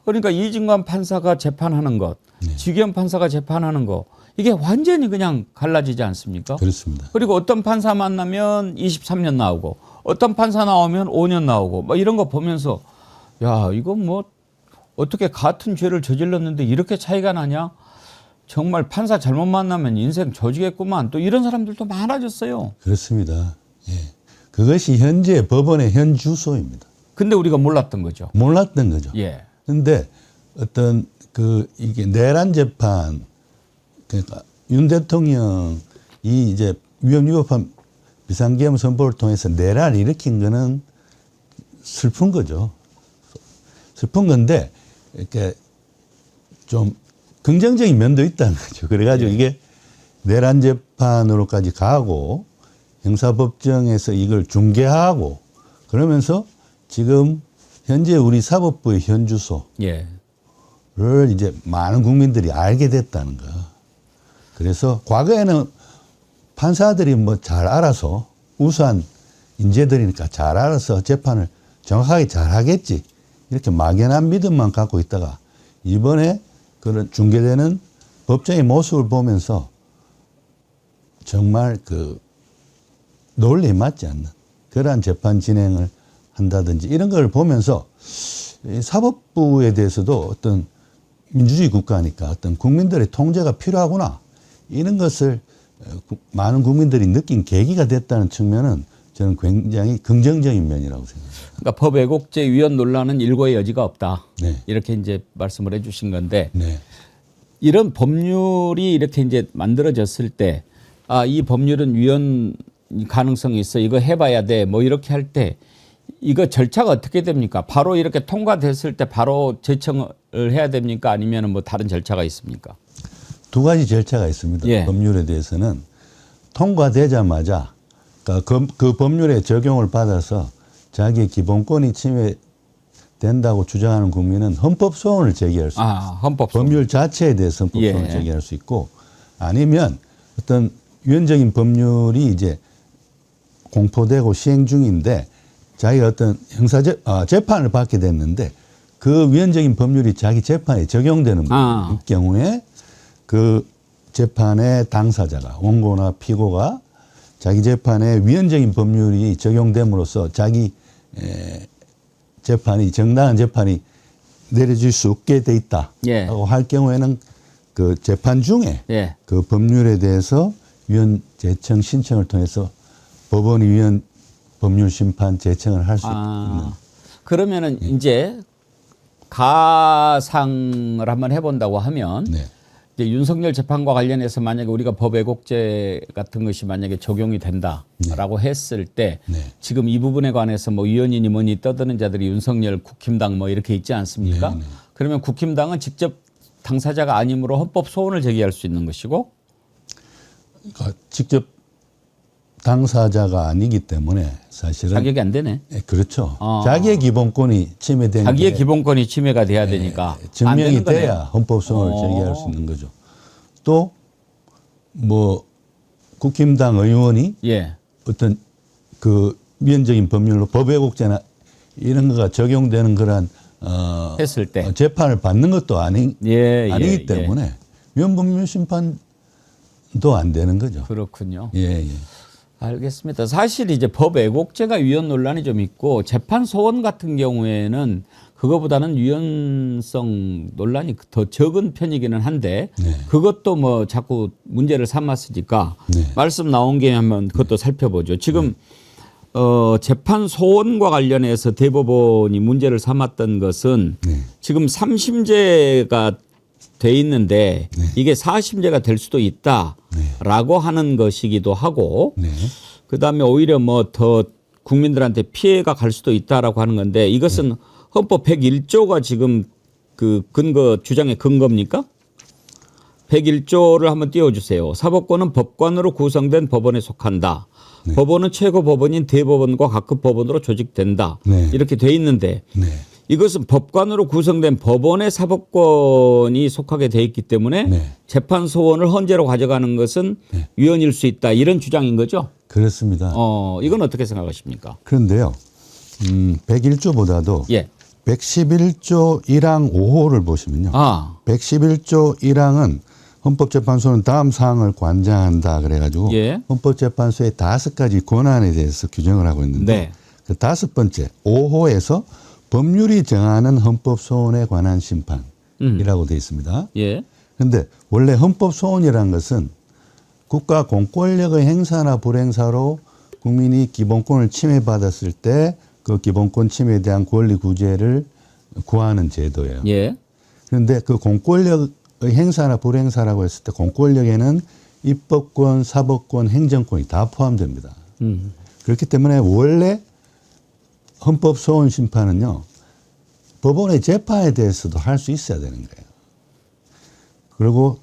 그러니까 이진관 판사가 재판하는 것, 직위원 판사가 재판하는 거 이게 완전히 그냥 갈라지지 않습니까? 그렇습니다. 그리고 어떤 판사 만나면 23년 나오고 어떤 판사 나오면 5년 나오고 뭐 이런 거 보면서 야 이거 뭐 어떻게 같은 죄를 저질렀는데 이렇게 차이가 나냐? 정말 판사 잘못 만나면 인생 조지겠구만. 또 이런 사람들도 많아졌어요. 그렇습니다. 예. 그것이 현재 법원의 현 주소입니다. 근데 우리가 몰랐던 거죠. 몰랐던 거죠. 예. 근데 어떤 이게 내란 재판 그러니까 윤 대통령이 이제 위헌위법한 비상계엄 선포를 통해서 내란을 일으킨 거는 슬픈 거죠. 슬픈 건데 이렇게 좀 긍정적인 면도 있다는 거죠. 그래가지고 이게 내란 재판으로까지 가고 형사법정에서 이걸 중계하고 그러면서 지금 현재 우리 사법부의 현 주소를 예. 이제 많은 국민들이 알게 됐다는 거. 그래서 과거에는 판사들이 뭐 잘 알아서 우수한 인재들이니까 잘 알아서 재판을 정확하게 잘 하겠지. 이렇게 막연한 믿음만 갖고 있다가 이번에 그런 중계되는 법정의 모습을 보면서 정말 그 논리에 맞지 않는 그러한 재판 진행을 한다든지 이런 걸 보면서 이 사법부에 대해서도 어떤 민주주의 국가니까 어떤 국민들의 통제가 필요하구나 이런 것을 많은 국민들이 느낀 계기가 됐다는 측면은 저는 굉장히 긍정적인 면이라고 생각합니다. 그러니까 법 왜곡죄 위헌 논란은 일고의 여지가 없다. 네. 이렇게 이제 말씀을 해주신 건데 네. 이런 법률이 이렇게 이제 만들어졌을 때 이 법률은 위헌 가능성이 있어. 이거 해봐야 돼. 뭐 이렇게 할 때 이거 절차가 어떻게 됩니까? 바로 이렇게 통과됐을 때 바로 제청을 해야 됩니까? 아니면 뭐 다른 절차가 있습니까? 두 가지 절차가 있습니다. 예. 법률에 대해서는 통과되자마자 그러니까 그 법률의 적용을 받아서 자기의 기본권이 침해된다고 주장하는 국민은 헌법 소원을 제기할 수 있습니다. 헌법 소원. 법률 자체에 대해서 헌법 소원을 예. 제기할 수 있고 아니면 어떤 위헌적인 법률이 이제 공포되고 시행 중인데 자기가 어떤 재판을 받게 됐는데 그 위헌적인 법률이 자기 재판에 적용되는 경우에 그 재판의 당사자가 원고나 피고가 자기 재판에 위헌적인 법률이 적용됨으로써 자기 재판이 정당한 재판이 내려질 수 없게 돼 있다고 예. 할 경우에는 그 재판 중에 예. 그 법률에 대해서 위헌 제청 신청을 통해서 법원이 위헌 법률 심판 제청을 할 수 있는. 그러면은 이제 가상을 한번 해본다고 하면 네. 이제 윤석열 재판과 관련해서 만약에 우리가 법 왜곡죄 같은 것이 만약에 적용이 된다라고 했을 때 네. 지금 이 부분에 관해서 뭐 위헌이니 뭐니 떠드는 자들이 윤석열 국힘당 뭐 이렇게 있지 않습니까? 네, 네. 그러면 국힘당은 직접 당사자가 아니므로 헌법 소원을 제기할 수 있는 것이고 그러니까 직접 당사자가 아니기 때문에 사실은 자격이 안 되네. 그렇죠. 자기의 기본권이 침해되는 자기의 기본권이 침해가 돼야 되니까 안 증명이 되는 거네요. 돼야 헌법 소원을 제기할 수 있는 거죠. 또 뭐 국힘당 의원이 예. 어떤 그 위헌적인 법률로 법 왜곡죄나 이런 거가 적용되는 그런 했을 때 재판을 받는 것도 아니기 예. 때문에 위헌 법률 심판도 안 되는 거죠. 그렇군요. 예. 알겠습니다. 사실 이제 법 왜곡죄가 위헌 논란이 좀 있고 재판 소원 같은 경우에는 그거보다는 위헌성 논란이 더 적은 편이기는 한데 네. 그것도 뭐 자꾸 문제를 삼았으니까 네. 말씀 나온 김에 한번 그것도 살펴보죠. 지금 재판 소원과 관련해서 대법원이 문제를 삼았던 것은 지금 3심제가 돼 있는데 이게 4심제가 될 수도 있다라고 하는 것이기도 하고 그다음에 오히려 뭐 더 국민들한테 피해가 갈 수도 있다라고 하는 건데 이것은 헌법 101조가 지금 그 근거 주장의 근거입니까? 101조를 한번 띄워주세요. 사법권은 법관으로 구성된 법원에 속한다. 법원은 최고 법원인 대법원과 각급 법원으로 조직된다. 이렇게 돼 있는데 이것은 법관으로 구성된 법원의 사법권이 속하게 돼 있기 때문에 재판 소원을 헌재로 가져가는 것은 위헌일 수 있다. 이런 주장인 거죠? 그렇습니다. 이건 어떻게 생각하십니까? 그런데요. 101조보다도 예. 111조 1항 5호를 보시면요. 111조 1항은 헌법재판소는 다음 사항을 관장한다 그래가지고 헌법재판소의 5가지 권한에 대해서 규정을 하고 있는데 그 5번째 5호에서 법률이 정하는 헌법소원에 관한 심판이라고 되어 있습니다. 그런데 원래 헌법소원이라는 것은 국가 공권력의 행사나 불행사로 국민이 기본권을 침해받았을 때 그 기본권 침해에 대한 권리 구제를 구하는 제도예요. 그런데 그 공권력의 행사나 불행사라고 했을 때 공권력에는 입법권, 사법권, 행정권이 다 포함됩니다. 그렇기 때문에 원래 헌법소원 심판은요, 법원의 재판에 대해서도 할 수 있어야 되는 거예요. 그리고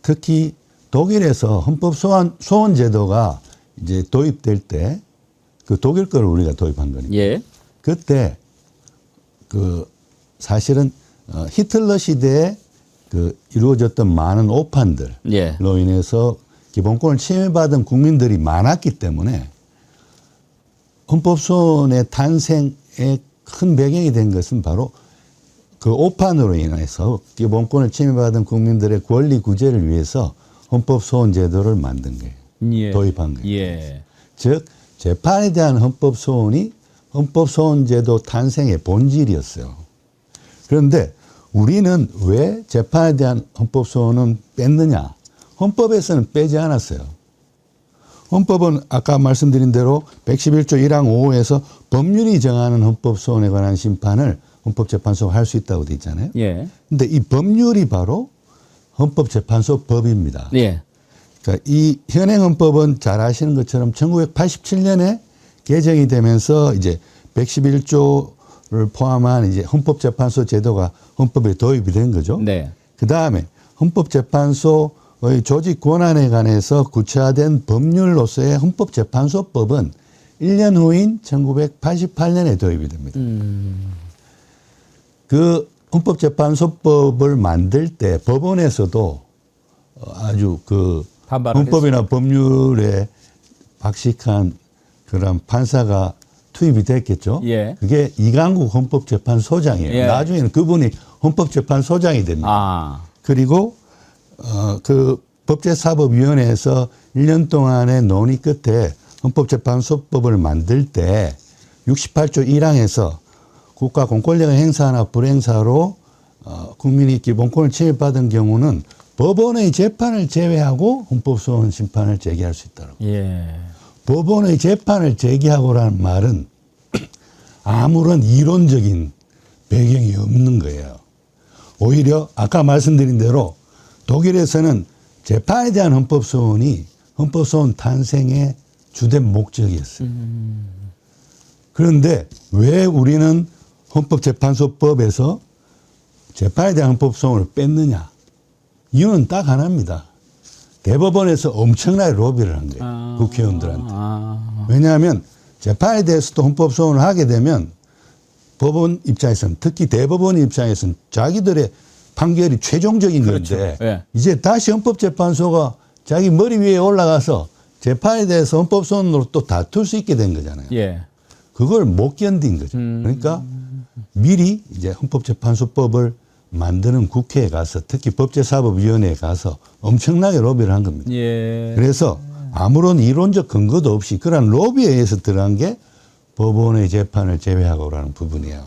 특히 독일에서 헌법소원 제도가 이제 도입될 때 그 독일 거를 우리가 도입한 거니까. 그때 그 사실은 히틀러 시대에 그 이루어졌던 많은 오판들로 인해서 기본권을 침해받은 국민들이 많았기 때문에 헌법소원의 탄생의 큰 배경이 된 것은 바로 그 오판으로 인해서 기본권을 침해받은 국민들의 권리 구제를 위해서 헌법소원 제도를 만든 거예요. 도입한 거예요. 즉 재판에 대한 헌법 소원이 헌법 소원제도 탄생의 본질이었어요. 그런데 우리는 왜 재판에 대한 헌법 소원은 뺐느냐? 헌법에서는 빼지 않았어요. 헌법은 아까 말씀드린 대로 111조 1항 5호에서 법률이 정하는 헌법 소원에 관한 심판을 헌법재판소가 할 수 있다고 돼 있잖아요. 예. 근데 이 법률이 바로 헌법재판소 법입니다. 예. 그러니까 이 현행 헌법은 잘 아시는 것처럼 1987년에 개정이 되면서 이제 111조를 포함한 이제 헌법재판소 제도가 헌법에 도입이 된 거죠. 네. 그 다음에 헌법재판소의 조직 권한에 관해서 구체화된 법률로서의 헌법재판소법은 1년 후인 1988년에 도입이 됩니다. 그 헌법재판소법을 만들 때 법원에서도 아주 그 헌법이나 법률에 박식한 그런 판사가 투입이 됐겠죠. 예. 그게 이강국 헌법재판소장이에요. 예. 나중에는 그분이 헌법재판소장이 됩니다. 아. 그리고 그 법제사법위원회에서 1년 동안의 논의 끝에 헌법재판소법을 만들 때 68조 1항에서 국가 공권력의 행사나 불행사로 국민이 기본권을 침해받은 경우는 법원의 재판을 제외하고 헌법소원 심판을 제기할 수 있다고. 예. 법원의 재판을 제기하고라는 말은 아무런 이론적인 배경이 없는 거예요. 오히려 아까 말씀드린 대로 독일에서는 재판에 대한 헌법소원이 헌법소원 탄생의 주된 목적이었어요. 그런데 왜 우리는 헌법재판소법에서 재판에 대한 헌법소원을 뺐느냐? 이유는 딱 하나입니다. 대법원에서 엄청나게 로비를 한 거예요. 국회의원들한테. 왜냐하면 재판에 대해서도 헌법소원을 하게 되면 법원 입장에서는, 특히 대법원 입장에서는 자기들의 판결이 최종적인 그렇죠. 건데 예. 이제 다시 헌법재판소가 자기 머리 위에 올라가서 재판에 대해서 헌법소원으로 또 다툴 수 있게 된 거잖아요. 예. 그걸 못 견딘 거죠. 그러니까 미리 이제 헌법재판소법을 만드는 국회에 가서, 특히 법제사법위원회에 가서 엄청나게 로비를 한 겁니다. 예. 그래서 아무런 이론적 근거도 없이 그런 로비에 의해서 들어간 게 법원의 재판을 제외하고라는 부분이에요.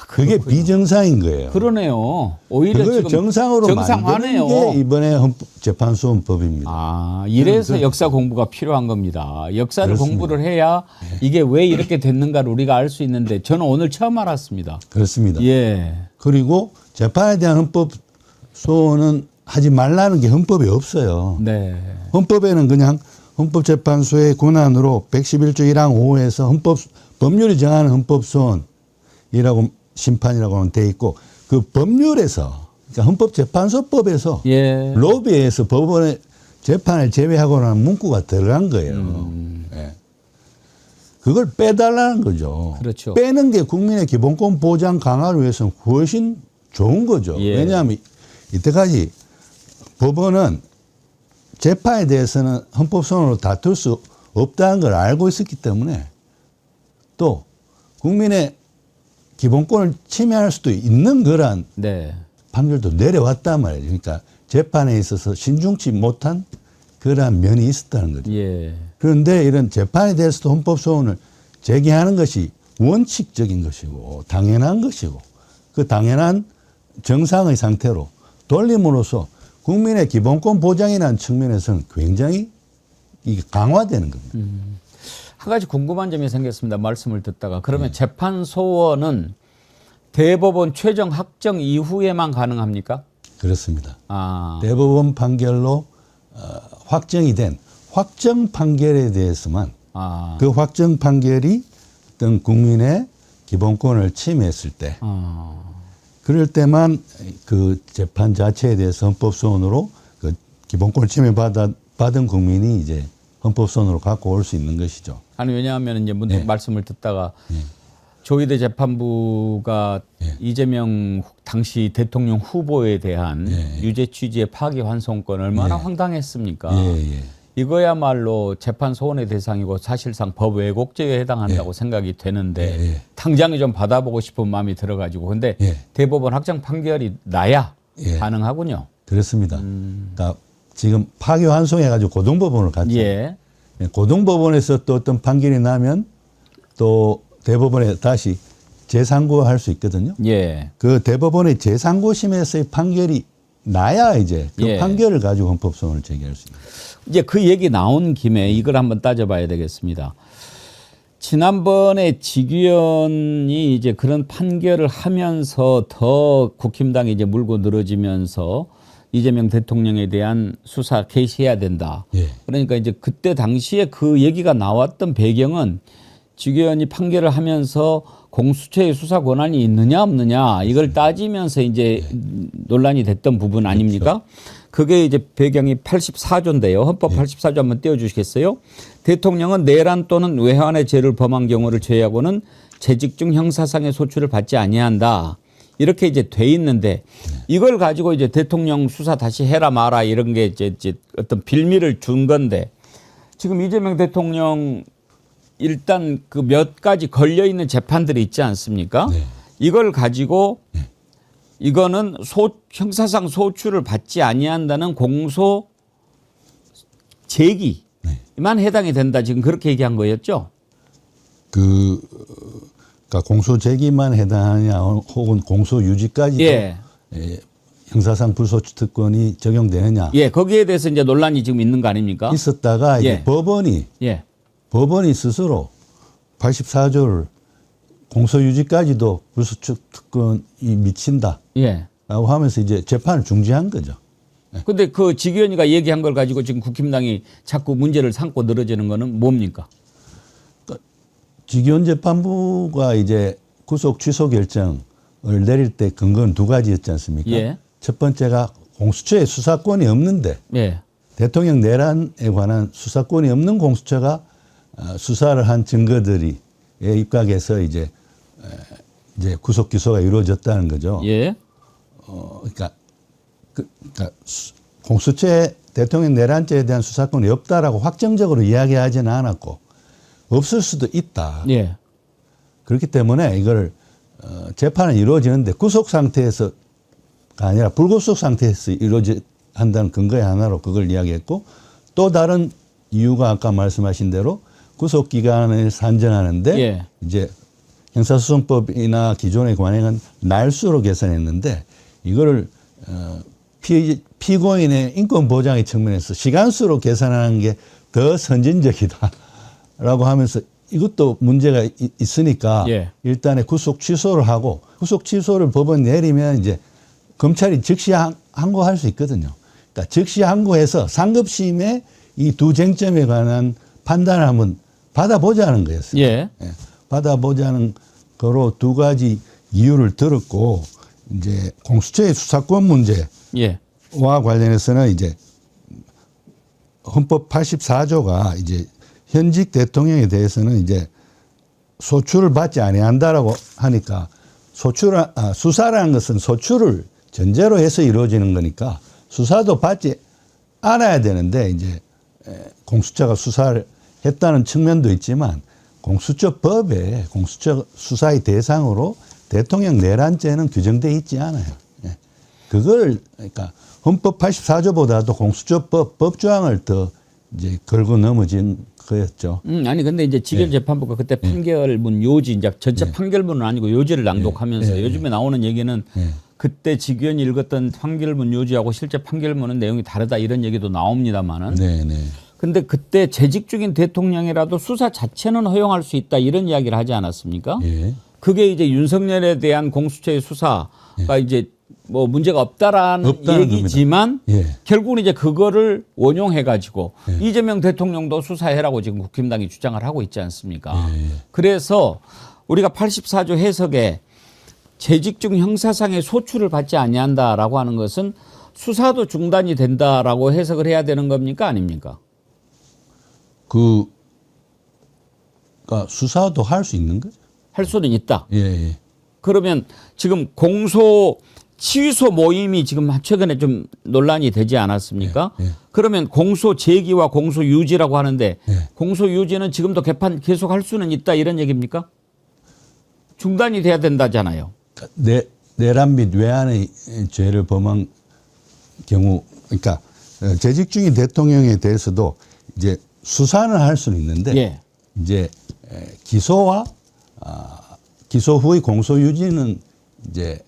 그게 비정상인 거예요. 그러네요. 오히려 그걸 지금 정상으로 정상화네요. 만드는 게 이번에 헌법재판소원법입니다. 아, 이래서 역사 공부가 필요한 겁니다. 역사를 그렇습니다. 공부를 해야 이게 왜 이렇게 됐는가를 우리가 알 수 있는데 저는 오늘 처음 알았습니다. 그렇습니다. 예. 그리고 재판에 대한 헌법소원은 하지 말라는 게 헌법에 없어요. 네. 헌법에는 그냥 헌법재판소의 권한으로 111조 1항 5호에서 법률이 정하는 헌법소원이라고 심판이라고는 돼 있고, 그 법률에서, 그러니까 헌법재판소법에서 예. 로비에서 법원의 재판을 제외하고라는 문구가 들어간 거예요. 예. 그걸 빼달라는 거죠. 그렇죠. 빼는 게 국민의 기본권 보장 강화를 위해서는 훨씬 좋은 거죠. 예. 왜냐하면 이때까지 법원은 재판에 대해서는 헌법소원으로 다툴 수 없다는 걸 알고 있었기 때문에, 또 국민의 기본권을 침해할 수도 있는 그런 네. 판결도 내려왔단 말이에요. 그러니까 재판에 있어서 신중치 못한 그러한 면이 있었다는 거죠. 예. 그런데 이런 재판에 대해서도 헌법소원을 제기하는 것이 원칙적인 것이고 당연한 것이고, 그 당연한 정상의 상태로 돌림으로써 국민의 기본권 보장이라는 측면에서는 굉장히 이게 강화되는 겁니다. 한 가지 궁금한 점이 생겼습니다. 말씀을 듣다가. 그러면 재판소원은 대법원 최종 확정 이후에만 가능합니까? 그렇습니다. 아. 대법원 판결로 확정이 된 확정 판결에 대해서만, 아. 그 확정 판결이 어떤 국민의 기본권을 침해했을 때, 그럴 때만 그 재판 자체에 대해서 헌법소원으로 그 기본권을 침해받은 국민이 이제 헌법소원으로 갖고 올 수 있는 것이죠. 아니, 왜냐하면 이제 문득 네. 말씀을 듣다가 조희대 재판부가 이재명 당시 대통령 후보에 대한 유죄 취지의 파기환송권 얼마나 황당했습니까? 이거야말로 재판 소원의 대상이고 사실상 법 왜곡죄에 해당한다고 생각이 되는데 당장에 좀 받아보고 싶은 마음이 들어가지고, 근데 대법원 확정 판결이 나야 가능하군요. 그렇습니다. 그러니까 지금 파기환송해가지고 고등법원을 갔죠. 고등법원에서 또 어떤 판결이 나면 또 대법원에 다시 재상고할 수 있거든요. 예. 그 대법원의 재상고심에서의 판결이 나야 이제 그 예. 판결을 가지고 헌법소원을 제기할 수 있습니다. 이제 그 얘기 나온 김에 이걸 한번 따져봐야 되겠습니다. 지난번에 직위원이 이제 그런 판결을 하면서 더 국힘당이 이제 물고 늘어지면서 이재명 대통령에 대한 수사 개시해야 된다. 예. 그러니까 이제 그때 당시에 그 얘기가 나왔던 배경은 직위원이 판결을 하면서 공수처의 수사 권한이 있느냐 없느냐 이걸 따지면서 이제 논란이 됐던 부분 아닙니까? 그게 이제 배경이 84조인데요. 헌법 84조 한번 띄워주시겠어요? 대통령은 내란 또는 외환의 죄를 범한 경우를 제외하고는 재직 중 형사상의 소출을 받지 아니한다. 이렇게 이제 돼 있는데 이걸 가지고 이제 대통령 수사 다시 해라 마라 이런 게 이제 어떤 빌미를 준 건데 지금 이재명 대통령 일단 그 몇 가지 걸려 있는 재판들이 있지 않습니까? 네. 이걸 가지고 이거는 형사상 소출을 받지 아니한다는 공소 제기만 해당이 된다. 지금 그렇게 얘기한 거였죠? 그러니까 공소 제기만 해당하냐 혹은 공소 유지까지도 예. 형사상 불소추 특권이 적용되느냐 예, 거기에 대해서 이제 논란이 지금 있는 거 아닙니까? 있었다가 이제 예. 법원이 스스로 84조를 공소 유지까지도 불소추 특권이 미친다. 예. 라고 하면서 이제 재판을 중지한 거죠. 근데 그 직위원이가 얘기한 걸 가지고 지금 국힘당이 자꾸 문제를 삼고 늘어지는 거는 뭡니까? 직위원 재판부가 이제 구속 취소 결정을 내릴 때 근거는 두 가지였지 않습니까? 예. 첫 번째가 공수처에 수사권이 없는데 예. 대통령 내란에 관한 수사권이 없는 공수처가 수사를 한 증거들이 입각해서 이제 구속 기소가 이루어졌다는 거죠. 예. 그러니까 공수처에 대통령 내란죄에 대한 수사권이 없다라고 확정적으로 이야기하지는 않았고 없을 수도 있다. 예. 그렇기 때문에 이걸 재판은 이루어지는데 구속 상태에서가 아니라 불구속 상태에서 한다는 근거의 하나로 그걸 이야기했고 또 다른 이유가 아까 말씀하신 대로 구속 기간을 산정하는데 예. 이제 형사소송법이나 기존의 관행은 날수로 계산했는데 이거를 피고인의 인권 보장의 측면에서 시간수로 계산하는 게 더 선진적이다라고 하면서 이것도 문제가 있으니까 예. 일단에 구속 취소를 하고 구속 취소를 법원 내리면 이제 검찰이 즉시 항고할 수 있거든요. 그러니까 즉시 항고해서 상급심에 이 두 쟁점에 관한 판단을 한번 받아보자는 거였어요. 예. 받아보자는 거로 두 가지 이유를 들었고 이제 공수처의 수사권 문제와 예. 관련해서는 이제 헌법 84조가 이제 현직 대통령에 대해서는 이제 소출을 받지 아니한다라고 하니까 수사라는 것은 소출을 전제로 해서 이루어지는 거니까 수사도 받지 않아야 되는데 이제 공수처가 수사를 했다는 측면도 있지만 공수처법에 공수처 수사의 대상으로 대통령 내란죄는 규정돼 있지 않아요. 그걸 그러니까 헌법 84조보다도 공수처법 법조항을 더 이제 걸고 넘어진 거였죠. 아니 근데 이제 직위원 재판부가 그때 판결문 요지 이제 전체 판결문은 아니고 요지를 낭독하면서 요즘에 나오는 얘기는 그때 직위원이 읽었던 판결문 요지하고 실제 판결문은 내용이 다르다 이런 얘기도 나옵니다만은. 네네. 근데 그때 재직 중인 대통령이라도 수사 자체는 허용할 수 있다 이런 이야기를 하지 않았습니까? 예. 그게 이제 윤석열에 대한 공수처의 수사가 이제 뭐 문제가 없다라는 얘기지만 결국은 이제 그거를 원용해 가지고 이재명 대통령도 수사해라고 지금 국힘당이 주장을 하고 있지 않습니까? 그래서 우리가 84조 해석에 재직 중 형사상의 소출을 받지 아니한다라고 하는 것은 수사도 중단이 된다라고 해석을 해야 되는 겁니까 아닙니까? 그러니까 수사도 할 수 있는 거죠. 할 수는 있다. 예. 그러면 지금 공소 취소 모임이 지금 최근에 좀 논란이 되지 않았습니까? 그러면 공소 제기와 공소 유지라고 하는데 공소 유지는 지금도 개판 계속할 수는 있다 이런 얘기입니까? 중단이 돼야 된다잖아요. 내란 및 외환의 죄를 범한 경우, 그러니까 재직 중인 대통령에 대해서도 이제 수사는 할 수는 있는데 예. 이제 기소와 기소 후의 공소 유지는 이제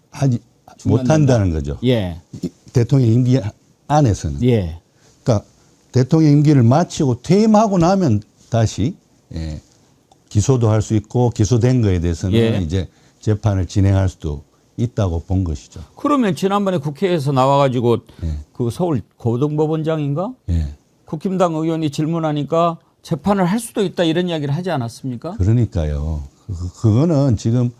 하지 못한다는 거죠. 예. 대통령 임기 안에서는. 예. 그러니까 대통령 임기를 마치고 퇴임하고 나면 다시 기소도 할 수 있고 기소된 거에 대해서는 예. 이제 재판을 진행할 수도 있다고 본 것이죠. 그러면 지난번에 국회에서 나와가지고 예. 그 서울 고등법원장인가? 예. 국힘당 의원이 질문하니까 재판을 할 수도 있다 이런 이야기를 하지 않았습니까? 그러니까요. 그거는 지금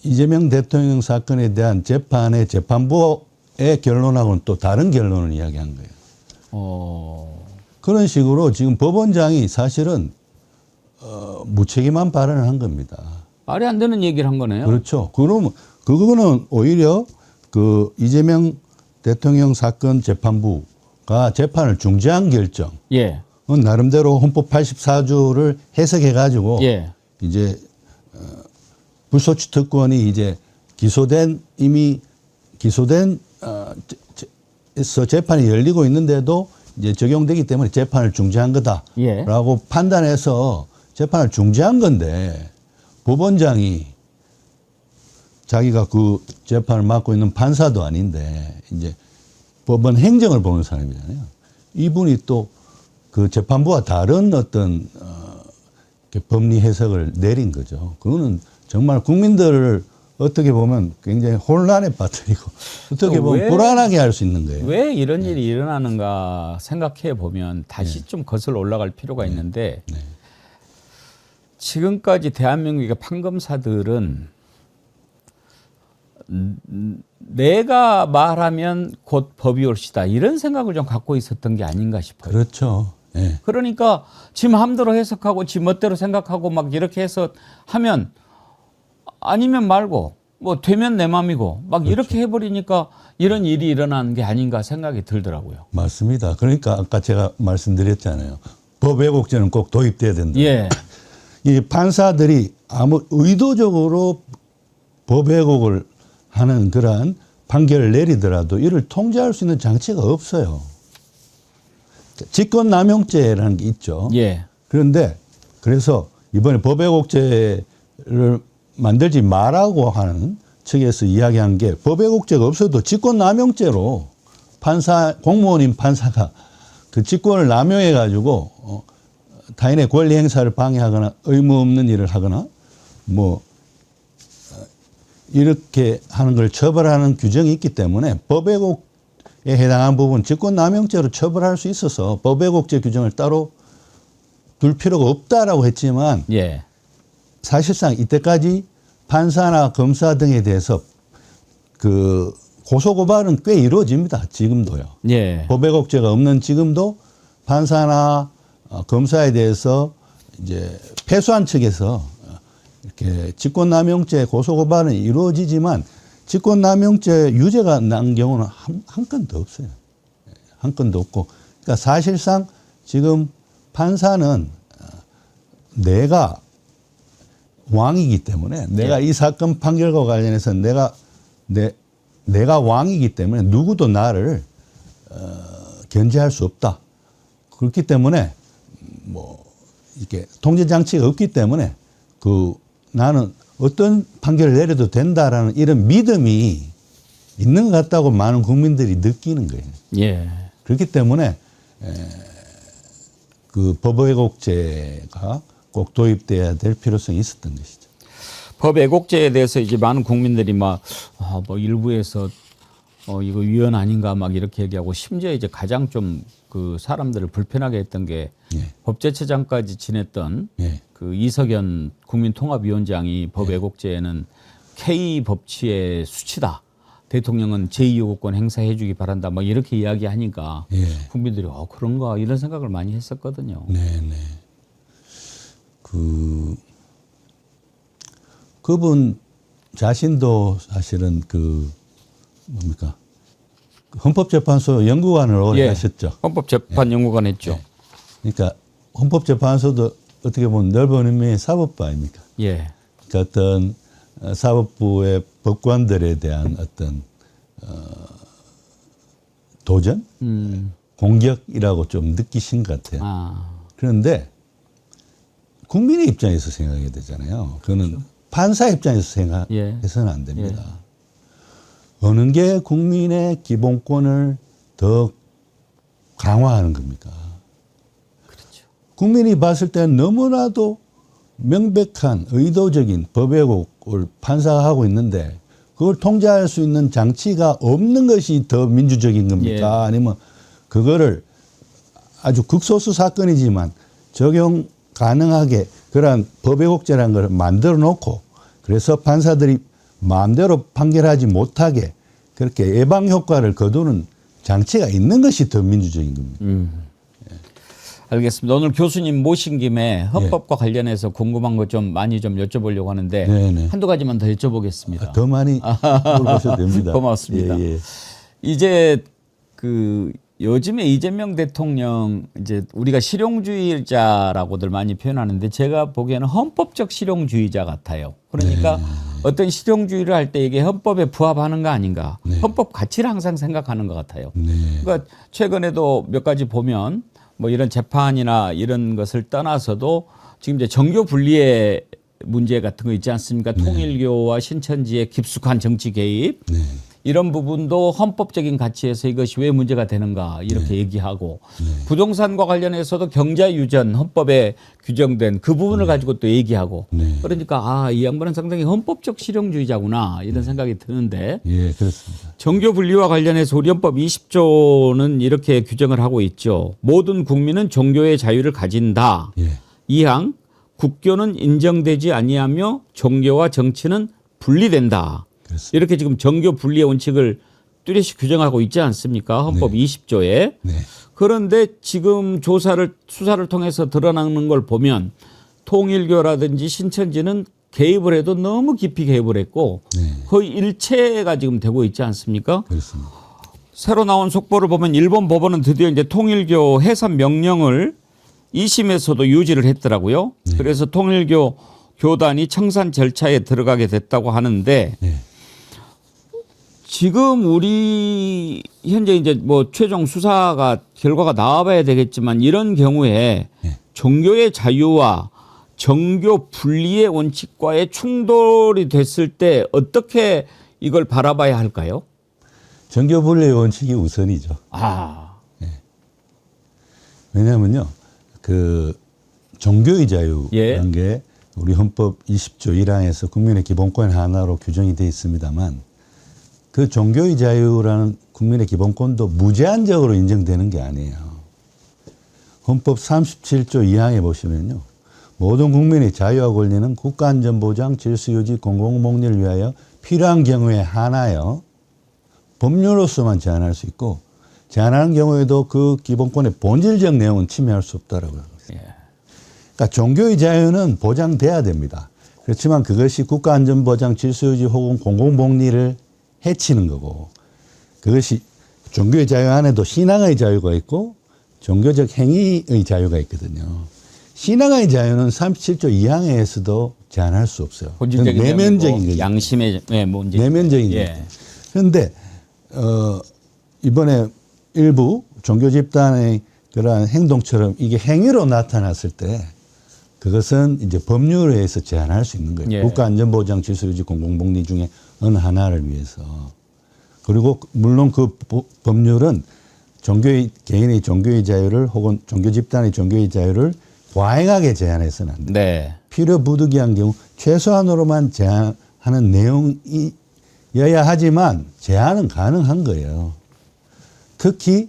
이재명 대통령 사건에 대한 재판의 재판부의 결론하고는 또 다른 결론을 이야기한 거예요. 그런 식으로 지금 법원장이 사실은 무책임한 발언을 한 겁니다. 말이 안 되는 얘기를 한 거네요. 그렇죠. 그러면 그거는 오히려 그 이재명 대통령 사건 재판부가 재판을 중지한 결정. 예. 나름대로 헌법 84조를 해석해 가지고 예. 이제 불소추 특권이 이제 이미 기소된 재판이 열리고 있는데도 이제 적용되기 때문에 재판을 중지한 거다라고 예. 판단해서 재판을 중지한 건데 법원장이 자기가 그 재판을 맡고 있는 판사도 아닌데 이제 법원 행정을 보는 사람이잖아요. 이분이 또 그 재판부와 다른 어떤 법리 해석을 내린 거죠. 그거는 정말 국민들을 어떻게 보면 굉장히 혼란에 빠뜨리고 어떻게 보면 불안하게 할 수 있는 거예요. 왜 이런 일이 일어나는가 생각해 보면 다시 좀 거슬러 올라갈 필요가 있는데 지금까지 대한민국의 판검사들은 내가 말하면 곧 법이 옳시다 이런 생각을 좀 갖고 있었던 게 아닌가 싶어요. 그렇죠. 예. 그러니까 지 마음대로 해석하고 지 멋대로 생각하고 막 이렇게 해서 하면 아니면 말고 뭐 되면 내 맘이고 막 그렇죠. 이렇게 해버리니까 이런 일이 일어나는 게 아닌가 생각이 들더라고요. 맞습니다. 그러니까 아까 제가 말씀드렸잖아요. 법 왜곡죄는 꼭 도입돼야 된다. 예. 이 판사들이 아무 의도적으로 법 왜곡을 하는 그러한 판결을 내리더라도 이를 통제할 수 있는 장치가 없어요. 직권남용죄라는 게 있죠. 예. 그런데 그래서 이번에 법 왜곡죄를 만들지 말라고 하는 측에서 이야기한 게 법 왜곡죄가 없어도 직권남용죄로 공무원인 판사가 그 직권을 남용해 가지고 타인의 권리 행사를 방해하거나 의무 없는 일을 하거나 뭐 이렇게 하는 걸 처벌하는 규정이 있기 때문에 법 왜곡에 해당한 부분 직권남용죄로 처벌할 수 있어서 법 왜곡죄 규정을 따로 둘 필요가 없다라고 했지만 예. 사실상 이때까지 판사나 검사 등에 대해서 그 고소고발은 꽤 이루어집니다. 지금도요. 예. 법 왜곡죄가 없는 지금도 판사나 검사에 대해서 이제 패소한 측에서 이렇게 직권남용죄 고소고발은 이루어지지만 직권남용죄 유죄가 난 경우는 한 건도 없어요. 한 건도 없고. 그러니까 사실상 지금 판사는 내가 왕이기 때문에 내가 이 사건 판결과 관련해서 내가 왕이기 때문에 누구도 나를 견제할 수 없다. 그렇기 때문에 뭐 이렇게 통제 장치가 없기 때문에 나는 어떤 판결을 내려도 된다라는 이런 믿음이 있는 것 같다고 많은 국민들이 느끼는 거예요. 예. 그렇기 때문에 그 법 왜곡죄가 꼭 도입돼야 될 필요성이 있었던 것이죠. 법 왜곡죄에 대해서 이제 많은 국민들이 뭐 일부에서 이거 위헌 아닌가 막 이렇게 얘기하고 심지어 이제 가장 좀 그 사람들을 불편하게 했던 게 법제처장까지 지냈던 그 이석연 국민통합위원장이 법 왜곡죄에는 K 법치의 수치다. 대통령은 제2요구권 행사해 주기 바란다. 막 이렇게 이야기하니까 국민들이 그런가 이런 생각을 많이 했었거든요. 네네. 그분 자신도 사실은 헌법재판소 연구관을 오래 하셨죠. 헌법재판연구관 했죠. 그러니까 헌법재판소도 어떻게 보면 넓은 의미의 사법부 아닙니까? 예. 그러니까 어떤 사법부의 법관들에 대한 어떤 도전, 공격이라고 좀 느끼신 것 같아요. 그런데 국민의 입장에서 생각해야 되잖아요. 그거는 그렇죠. 판사 입장에서 생각해서는 안 됩니다. 어느 게 국민의 기본권을 더 강화하는 겁니까? 그렇죠. 국민이 봤을 때는 너무나도 명백한 의도적인 법 왜곡을 판사가 하고 있는데 그걸 통제할 수 있는 장치가 없는 것이 더 민주적인 겁니까? 아니면 그거를 아주 극소수 사건이지만 적용 가능하게 그러한 법 왜곡죄라는 걸 만들어 놓고 그래서 판사들이 마음대로 판결하지 못하게 그렇게 예방 효과를 거두는 장치가 있는 것이 더 민주적인 겁니다. 알겠습니다. 오늘 교수님 모신 김에 헌법과 관련해서 궁금한 거 좀 많이 좀 여쭤보려고 하는데 한두 가지만 더 여쭤보겠습니다. 더 많이 물어보셔도 됩니다. 고맙습니다. 이제 그 요즘에 이재명 대통령 이제 우리가 실용주의자라고들 많이 표현하는데 제가 보기에는 헌법적 실용주의자 같아요. 그러니까 어떤 실용주의를 할 때 이게 헌법에 부합하는 거 아닌가. 헌법 가치를 항상 생각하는 것 같아요. 그러니까 최근에도 몇 가지 보면 뭐 이런 재판이나 이런 것을 떠나서도 지금 이제 정교 분리의 문제 같은 거 있지 않습니까? 통일교와 신천지의 깊숙한 정치 개입 이런 부분도 헌법적인 가치에서 이것이 왜 문제가 되는가 이렇게 얘기하고 부동산과 관련해서도 경자유전 헌법에 규정된 그 부분을 가지고 또 얘기하고 그러니까 이 양반은 상당히 헌법적 실용주의자구나 이런 생각이 드는데 그렇습니다. 정교 분리와 관련해서 우리 헌법 20조는 이렇게 규정을 하고 있죠. 모든 국민은 종교의 자유를 가진다. 2항 국교는 인정되지 아니하며 종교와 정치는 분리된다. 그렇습니다. 이렇게 지금 정교 분리의 원칙을 뚜렷이 규정하고 있지 않습니까? 헌법 20조에. 그런데 지금 수사를 통해서 드러나는 걸 보면 통일교라든지 신천지는 개입을 해도 너무 깊이 개입을 했고 거의 일체가 지금 되고 있지 않습니까? 그렇습니다. 새로 나온 속보를 보면 일본 법원은 드디어 이제 통일교 해산 명령을 2심에서도 유지를 했더라고요. 그래서 통일교 교단이 청산 절차에 들어가게 됐다고 하는데 지금 우리 현재 이제 뭐 최종 수사가 결과가 나와봐야 되겠지만 이런 경우에 종교의 자유와 정교 분리의 원칙과의 충돌이 됐을 때 어떻게 이걸 바라봐야 할까요? 정교 분리의 원칙이 우선이죠. 왜냐하면요, 그 종교의 자유라는 게 우리 헌법 20조 1항에서 국민의 기본권 하나로 규정이 되어 있습니다만 그 종교의 자유라는 국민의 기본권도 무제한적으로 인정되는 게 아니에요. 헌법 37조 2항에 보시면요. 모든 국민의 자유와 권리는 국가안전보장, 질서유지, 공공복리를 위하여 필요한 경우에 한하여 법률로서만 제한할 수 있고 제한하는 경우에도 그 기본권의 본질적 내용은 침해할 수 없다라고 합니다. 그러니까 종교의 자유는 보장돼야 됩니다. 그렇지만 그것이 국가안전보장, 질서유지 혹은 공공복리를 해치는 거고 그것이 종교의 자유 안에도 신앙의 자유가 있고 종교적 행위의 자유가 있거든요. 신앙의 자유는 37조 2항에서도 제한할 수 없어요. 본질적인 내면적인 거죠. 양심의 문제. 내면적인 거죠. 그런데 이번에 일부 종교 집단의 그러한 행동처럼 이게 행위로 나타났을 때 그것은 이제 법률에 의해서 제한할 수 있는 거예요. 국가안전보장, 질서유지, 공공복리 중에 어느 하나를 위해서. 그리고 물론 그 법률은 개인의 종교의 자유를 혹은 종교 집단의 종교의 자유를 과잉하게 제한해서는 안 돼요. 필요 부득이한 경우 최소한으로만 제한하는 내용이어야 하지만 제한은 가능한 거예요. 특히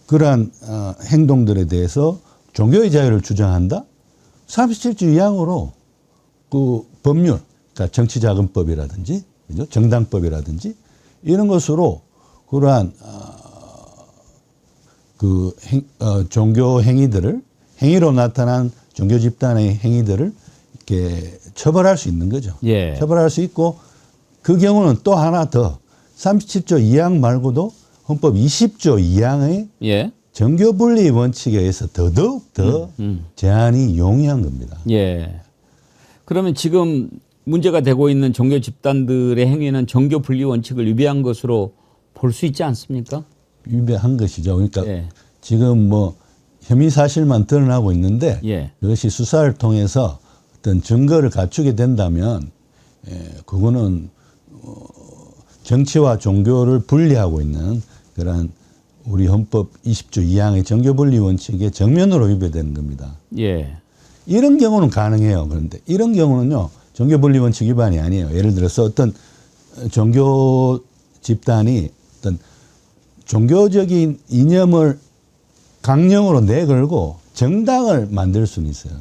그러한 행동들에 대해서 종교의 자유를 주장한다? 37조 2항으로 그 법률, 그러니까 정치자금법이라든지 그죠? 정당법이라든지 이런 것으로 그러한 종교 행위로 나타난 종교 집단의 행위들을 이렇게 처벌할 수 있는 거죠. 처벌할 수 있고 그 경우는 또 하나 더 37조 2항 말고도 헌법 20조 2항의 정교 분리 원칙에 의해서 더더욱 더 제한이 용이한 겁니다. 그러면 지금 문제가 되고 있는 종교 집단들의 행위는 정교 분리 원칙을 위배한 것으로 볼 수 있지 않습니까? 위배한 것이죠. 그러니까 예. 지금 뭐 혐의 사실만 드러나고 있는데 예. 그것이 수사를 통해서 어떤 증거를 갖추게 된다면 그거는 정치와 종교를 분리하고 있는 그러한 우리 헌법 20조 2항의 정교분리 원칙에 정면으로 위배되는 겁니다. 예. 이런 경우는 가능해요. 그런데 이런 경우는요, 정교분리 원칙 위반이 아니에요. 예를 들어서 어떤 종교 집단이 어떤 종교적인 이념을 강령으로 내걸고 정당을 만들 수는 있어요.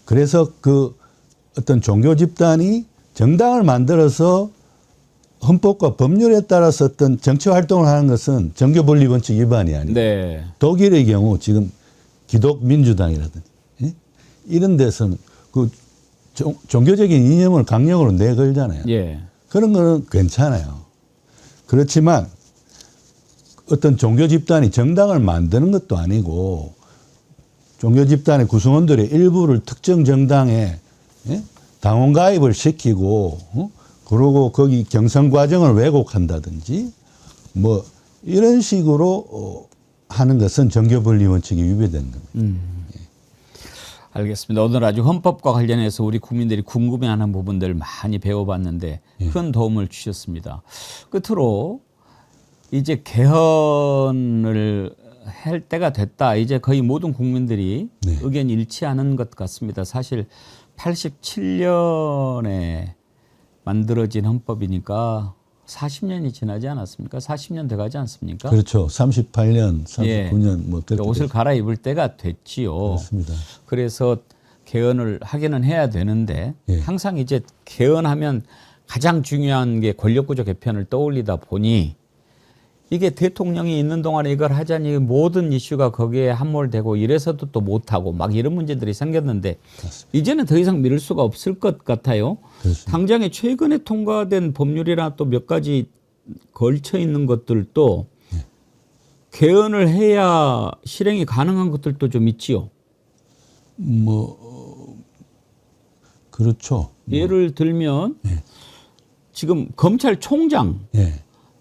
그래서 그 어떤 종교 집단이 정당을 만들어서 헌법과 법률에 따라서 어떤 정치 활동을 하는 것은 정교분리 원칙 위반이 아니에요. 네. 독일의 경우 지금 기독민주당이라든지 이런 데서는 그 종교적인 이념을 강령으로 내걸잖아요. 예. 그런 거는 괜찮아요. 그렇지만 어떤 종교 집단이 정당을 만드는 것도 아니고 종교 집단의 구성원들의 일부를 특정 정당에 당원 가입을 시키고 그러고 거기 경선 과정을 왜곡한다든지 뭐 이런 식으로 하는 것은 정교분리 원칙이 위배되는 겁니다. 알겠습니다. 오늘 아주 헌법과 관련해서 우리 국민들이 궁금해하는 부분들 많이 배워봤는데 큰 도움을 주셨습니다. 끝으로 이제 개헌을 할 때가 됐다. 이제 거의 모든 국민들이 네. 의견이 일치하는 것 같습니다. 사실 87년에 만들어진 헌법이니까 40년이 지나지 않았습니까? 40년 돼가지 않습니까? 그렇죠. 38년, 39년 예. 뭐 그렇게 옷을 됐죠. 갈아입을 때가 됐지요. 그렇습니다. 그래서 개헌을 하기는 해야 되는데 예. 항상 이제 개헌하면 가장 중요한 게 권력구조 개편을 떠올리다 보니 이게 대통령이 있는 동안에 이걸 하자니 모든 이슈가 거기에 함몰되고 이래서도 또 못하고 막 이런 문제들이 생겼는데 맞습니다. 이제는 더 이상 미룰 수가 없을 것 같아요. 그렇습니다. 당장에 최근에 통과된 법률이나 또 몇 가지 걸쳐 있는 것들도 개헌을 해야 실행이 가능한 것들도 좀 있지요. 그렇죠. 예를 들면 지금 검찰총장 예.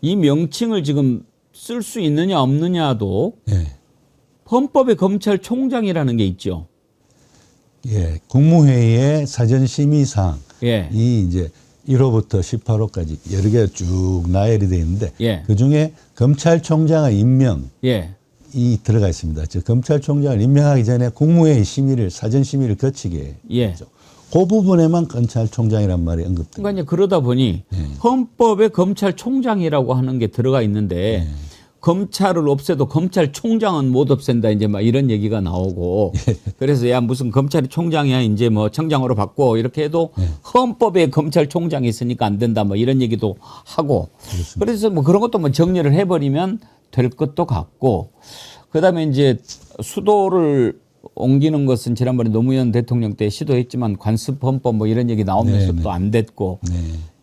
이 명칭을 지금 쓸 수 있느냐 없느냐도 예. 헌법에 검찰총장이라는 게 있죠. 예. 국무회의의 사전심의사항 예. 이 이제 1호부터 18호까지 여러 개 쭉 나열이 되어 있는데 예. 그중에 검찰총장의 임명이 예. 들어가 있습니다. 즉 검찰총장을 임명하기 전에 국무회의 사전 심의를 거치게 예. 했죠. 그 부분에만 검찰총장이란 말이 언급됩니다. 그러니까 이제 그러다 보니 헌법에 검찰총장이라고 하는 게 들어가 있는데 검찰을 없애도 검찰총장은 못 없앤다 이제 막 이런 얘기가 나오고 그래서 야 무슨 검찰이 총장이야 이제 뭐 청장으로 바꿔 이렇게 해도 헌법에 검찰총장이 있으니까 안 된다 뭐 이런 얘기도 하고 그래서 뭐 그런 것도 뭐 정리를 해버리면 될 것도 같고 그다음에 이제 수도를 옮기는 것은 지난번에 노무현 대통령 때 시도했지만 관습헌법 뭐 이런 얘기 나오면서 또 안 됐고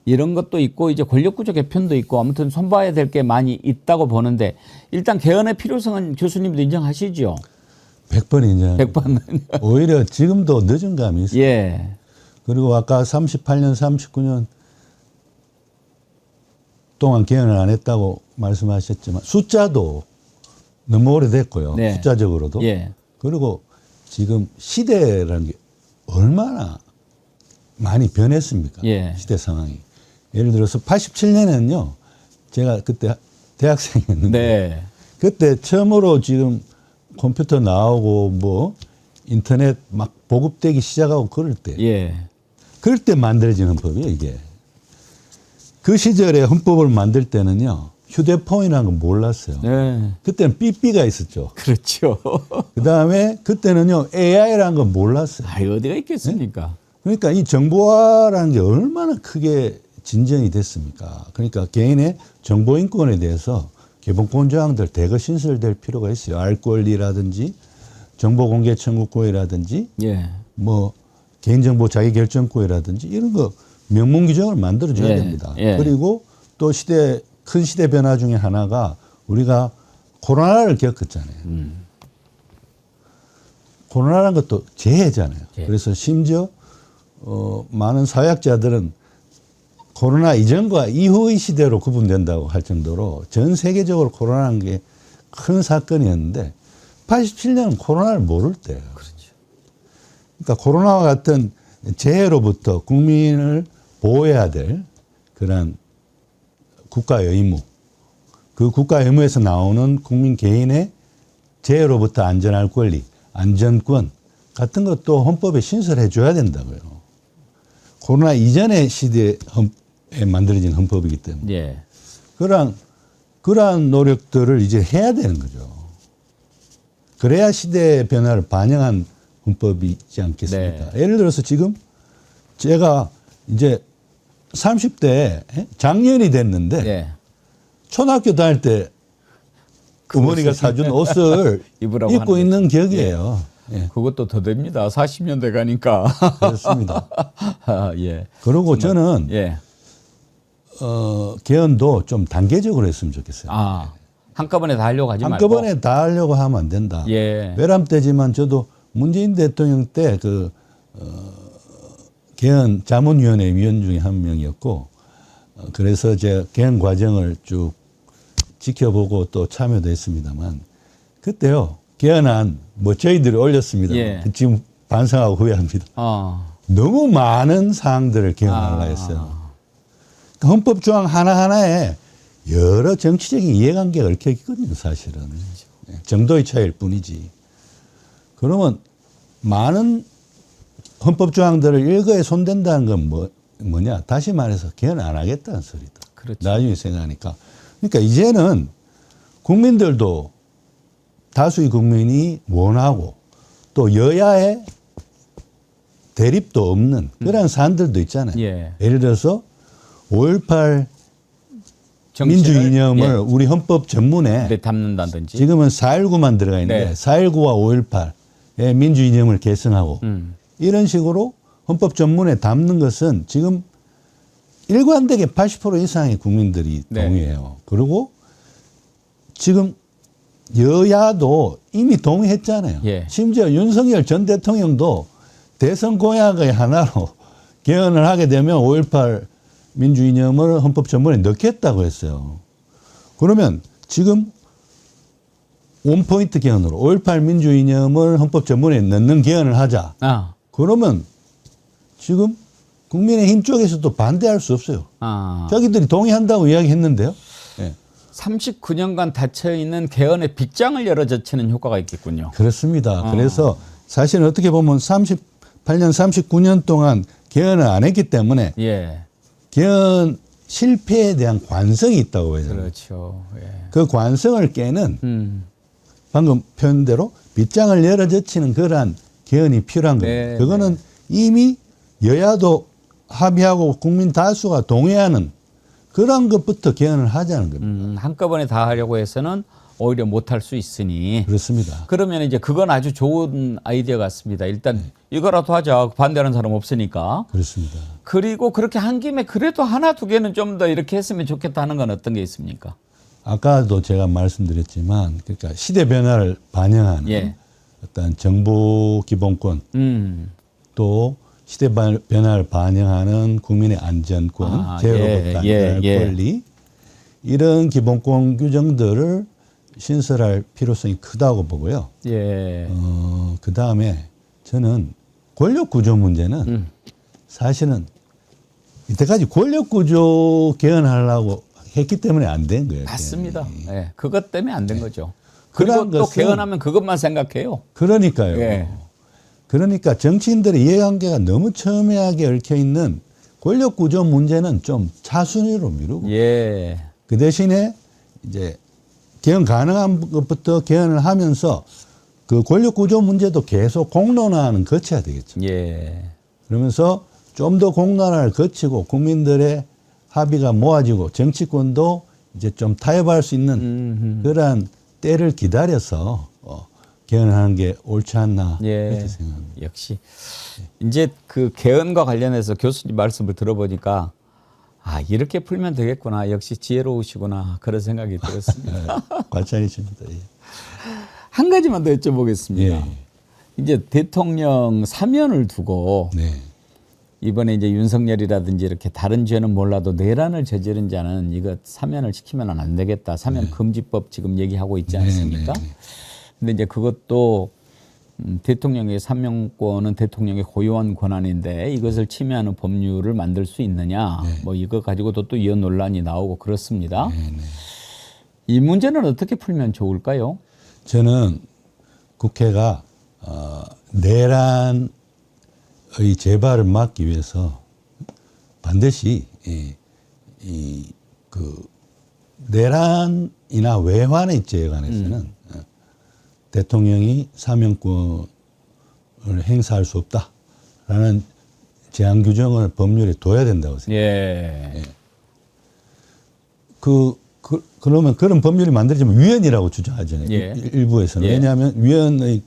이런 것도 있고 이제 권력구조 개편도 있고 아무튼 손봐야 될 게 많이 있다고 보는데 일단 개헌의 필요성은 교수님도 인정하시죠? 100번 인정합니다. 100번. 오히려 지금도 늦은 감이 있어요. 예. 그리고 아까 38년, 39년 동안 개헌을 안 했다고 말씀하셨지만 숫자도 너무 오래됐고요. 네. 숫자적으로도. 예. 그리고 지금 시대라는 게 얼마나 많이 변했습니까? 예. 시대 상황이. 예를 들어서 87년에는요. 제가 그때 대학생이었는데 네. 그때 처음으로 지금 컴퓨터 나오고 뭐 인터넷 막 보급되기 시작하고 그럴 때 예. 그럴 때 만들어진 헌법이에요, 이게. 그 시절에 헌법을 만들 때는요, 휴대폰이라는 건 몰랐어요. 네. 그때는 삐삐가 있었죠. 그렇죠. 그 다음에 그때는요, AI라는 건 몰랐어요. 아, 어디가 있겠습니까? 그러니까 이 정보화라는 게 얼마나 크게 진전이 됐습니까? 그러니까 개인의 정보인권에 대해서 기본권 조항들 대거 신설될 필요가 있어요. 알 권리라든지 정보공개 청구권이라든지 예. 뭐 개인정보 자기결정권이라든지 이런 거 명문 규정을 만들어줘야 예, 됩니다. 예. 그리고 또 큰 시대 변화 중에 하나가 우리가 코로나를 겪었잖아요. 코로나라는 것도 재해잖아요. 예. 그래서 심지어 많은 사회학자들은 코로나 이전과 이후의 시대로 구분된다고 할 정도로 전 세계적으로 코로나는 게 큰 사건이었는데 87년은 코로나를 모를 때예요. 그렇죠. 그러니까 코로나와 같은 재해로부터 국민을 보호해야 될 그런 국가 의무, 그 국가 의무에서 나오는 국민 개인의 재해로부터 안전할 권리, 안전권 같은 것도 헌법에 신설해 줘야 된다고요. 코로나 이전의 시대에 만들어진 헌법이기 때문에. 예. 그러한 노력들을 이제 해야 되는 거죠. 그래야 시대의 변화를 반영한 헌법이지 않겠습니까? 네. 예를 들어서 지금 제가 이제 30대 작년이 됐는데 예. 초등학교 다닐 때 어머니가 사준 옷을 입으라고 입고 하는 있는 격이에요. 예. 그것도 더 됩니다. 40년대 가니까. 그렇습니다. 아, 예. 그리고 저는 예. 개헌도 좀 단계적으로 했으면 좋겠어요. 아, 한꺼번에 다 하려고 하지 말고. 한꺼번에 다 하려고 하면 안 된다. 예. 외람되지만 저도 문재인 대통령 때 개헌 자문위원회 위원 중에 한 명이었고, 그래서 제가 개헌 과정을 쭉 지켜보고 또 참여도 했습니다만, 그때요, 개헌안 뭐 저희들이 올렸습니다. 예. 지금 반성하고 후회합니다. 너무 많은 사항들을 개헌하려고 했어요. 헌법 조항 하나하나에 여러 정치적인 이해관계가 얽혀 있거든요, 사실은. 정도의 차이일 뿐이지. 그러면 많은 헌법 조항들을 일거에 손댄다는 건 뭐냐? 다시 말해서 개헌 안 하겠다는 소리다. 그렇죠. 나중에 생각하니까. 그러니까 이제는 국민들도 다수의 국민이 원하고 또 여야의 대립도 없는 그런 사안들도 있잖아요. 예. 예를 들어서 5.18 민주 이념을 예. 우리 헌법 전문에 담는다든지. 지금은 4.19만 들어가 있는데 네. 4.19와 5.18의 민주 이념을 계승하고 이런 식으로 헌법 전문에 담는 것은 지금 일관되게 80% 이상의 국민들이 네. 동의해요. 그리고 지금 여야도 이미 동의했잖아요. 예. 심지어 윤석열 전 대통령도 대선 공약의 하나로 개헌을 하게 되면 5.18 민주 이념을 헌법 전문에 넣겠다고 했어요. 그러면 지금 원포인트 개헌으로 5.18 민주 이념을 헌법 전문에 넣는 개헌을 하자. 그러면 지금 국민의힘 쪽에서도 반대할 수 없어요. 자기들이 동의한다고 이야기했는데요. 네. 39년간 닫혀있는 개헌의 빅장을 열어젖히는 효과가 있겠군요. 그렇습니다. 그래서 사실은 어떻게 보면 38년, 39년 동안 개헌을 안 했기 때문에 예. 개헌 실패에 대한 관성이 있다고 해요. 그렇죠. 예. 그 관성을 깨는 방금 표현대로 빗장을 열어젖히는 그러한 개헌이 필요한 겁니다. 네, 그거는 이미 여야도 합의하고 국민 다수가 동의하는 그런 것부터 개헌을 하자는 겁니다. 한꺼번에 다 하려고 해서는 오히려 못할 수 있으니. 그렇습니다. 그러면 이제 그건 아주 좋은 아이디어 같습니다. 일단 이거라도 하자. 반대하는 사람 없으니까. 그렇습니다. 그리고 그렇게 한 김에 그래도 하나 두 개는 좀 더 이렇게 했으면 좋겠다 하는 건 어떤 게 있습니까? 아까도 제가 말씀드렸지만 그러니까 시대 변화를 반영하는 예. 어떤 정보 기본권 또 시대 변화를 반영하는 국민의 안전권, 재해로부터 안전할 권리 이런 기본권 규정들을 신설할 필요성이 크다고 보고요. 예. 그 다음에 저는 권력 구조 문제는 사실은 이때까지 권력 구조 개헌하려고 했기 때문에 안 된 거예요. 맞습니다. 예. 그것 때문에 안 된 거죠. 그러한 그리고 또 것은 개헌하면 그것만 생각해요. 그러니까요. 예. 그러니까 정치인들의 이해관계가 너무 첨예하게 얽혀 있는 권력 구조 문제는 좀 차순위로 미루고 예. 그 대신에 이제 개헌 가능한 것부터 개헌을 하면서 그 권력 구조 문제도 계속 공론화는 거쳐야 되겠죠. 예. 그러면서 좀 더 공론화를 거치고 국민들의 합의가 모아지고 정치권도 이제 좀 타협할 수 있는 그러한 때를 기다려서 개헌하는 게 옳지 않나 이렇게 생각합니다. 역시 이제 그 개헌과 관련해서 교수님 말씀을 들어보니까 아 이렇게 풀면 되겠구나. 역시 지혜로우시구나. 그런 생각이 들었습니다. 과찬이십니다. 예. 한 가지만 더 여쭤보겠습니다. 예. 이제 대통령 사면을 두고 네. 이번에 이제 윤석열이라든지 이렇게 다른 죄는 몰라도 내란을 저지른 자는 이거 사면을 시키면 안 되겠다. 사면 금지법 지금 얘기하고 있지 않습니까? 근데 이제 그것도 대통령의 사면권은 대통령의 고유한 권한인데 이것을 침해하는 법률을 만들 수 있느냐. 뭐 이거 가지고도 또 이런 논란이 나오고 그렇습니다. 이 문제는 어떻게 풀면 좋을까요? 저는 국회가 내란의 재발을 막기 위해서 반드시 그 내란이나 외환의 죄에 관해서는 대통령이 사면권을 행사할 수 없다라는 제한 규정을 법률에 둬야 된다고 생각해요. 예. 그러면 그런 법률이 만들어지면 위헌이라고 주장하잖아요. 예. 일부에서는. 예. 왜냐하면 위헌의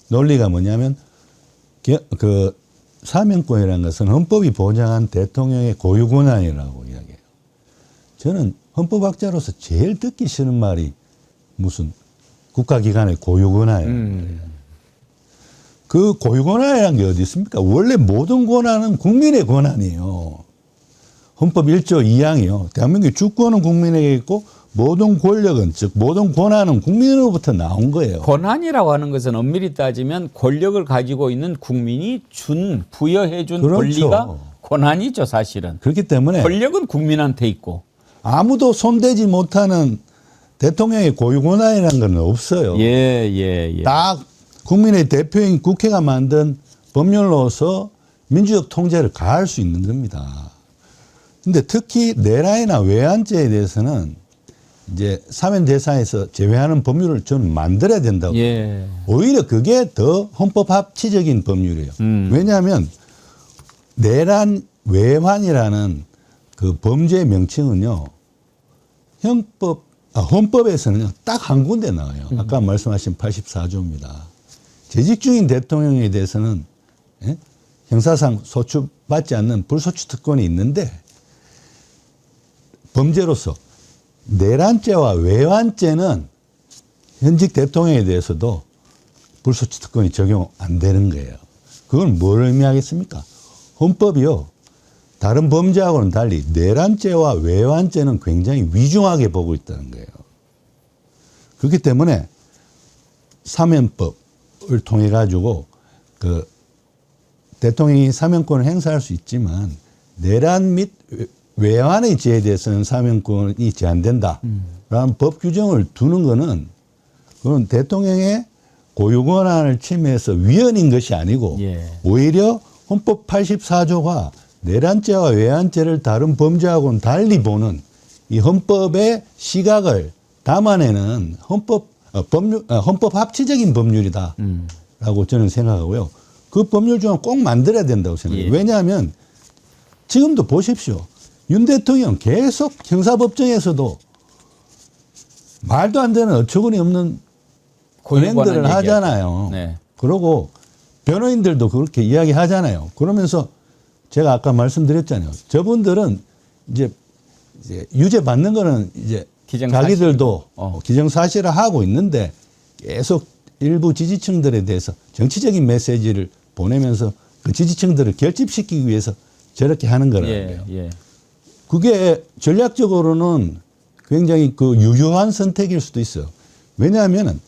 논리가 뭐냐면 그 사면권이라는 것은 헌법이 보장한 대통령의 고유 권한이라고 이야기해요. 저는 헌법학자로서 제일 듣기 싫은 말이 무슨 국가기관의 고유 권한이에요. 그 고유 권한이라는 게 어디 있습니까? 원래 모든 권한은 국민의 권한이에요. 헌법 1조 2항이요. 대한민국의 주권은 국민에게 있고 모든 권력은 즉 모든 권한은 국민으로부터 나온 거예요. 권한이라고 하는 것은 엄밀히 따지면 권력을 가지고 있는 국민이 부여해 준 그렇죠. 권리가 권한이죠, 사실은. 그렇기 때문에 권력은 국민한테 있고. 아무도 손대지 못하는 대통령의 고유 권한이라는 건 없어요. 예. 다 국민의 대표인 국회가 만든 법률로서 민주적 통제를 가할 수 있는 겁니다. 근데 특히 내란이나 외환죄에 대해서는 이제 사면 대상에서 제외하는 법률을 저는 만들어야 된다고. 예. 오히려 그게 더 헌법 합치적인 법률이에요. 왜냐하면 내란 외환이라는 그 범죄의 명칭은요, 헌법에서는 딱 한 군데 나와요. 아까 말씀하신 84조입니다. 재직 중인 대통령에 대해서는 형사상 소추받지 않는 불소추 특권이 있는데 범죄로서 내란죄와 외환죄는 현직 대통령에 대해서도 불소추 특권이 적용 안 되는 거예요. 그건 뭘 의미하겠습니까? 헌법이요, 다른 범죄하고는 달리 내란죄와 외환죄는 굉장히 위중하게 보고 있다는 거예요. 그렇기 때문에 사면법을 통해 가지고 그 대통령이 사면권을 행사할 수 있지만 내란 및 외환의 죄에 대해서는 사면권이 제한된다라는 법 규정을 두는 것은 그건 대통령의 고유 권한을 침해해서 위헌인 것이 아니고 오히려 헌법 84조가 내란죄와 외환죄를 다른 범죄하고는 달리 보는 이 헌법의 시각을 담아내는 헌법 합치적인 법률이다라고 저는 생각하고요. 그 법률 조항 꼭 만들어야 된다고 생각해요. 왜냐하면 지금도 보십시오. 윤 대통령 계속 형사법정에서도 말도 안 되는 어처구니 없는 은행들을 하잖아요. 네. 그러고 변호인들도 그렇게 이야기하잖아요. 그러면서 제가 아까 말씀드렸잖아요. 저분들은 이제 유죄 받는 거는 이제 자기들도 기정사실을 하고 있는데 계속 일부 지지층들에 대해서 정치적인 메시지를 보내면서 그 지지층들을 결집시키기 위해서 저렇게 하는 거라는 거예요. 그게 전략적으로는 굉장히 그 유효한 선택일 수도 있어요. 왜냐하면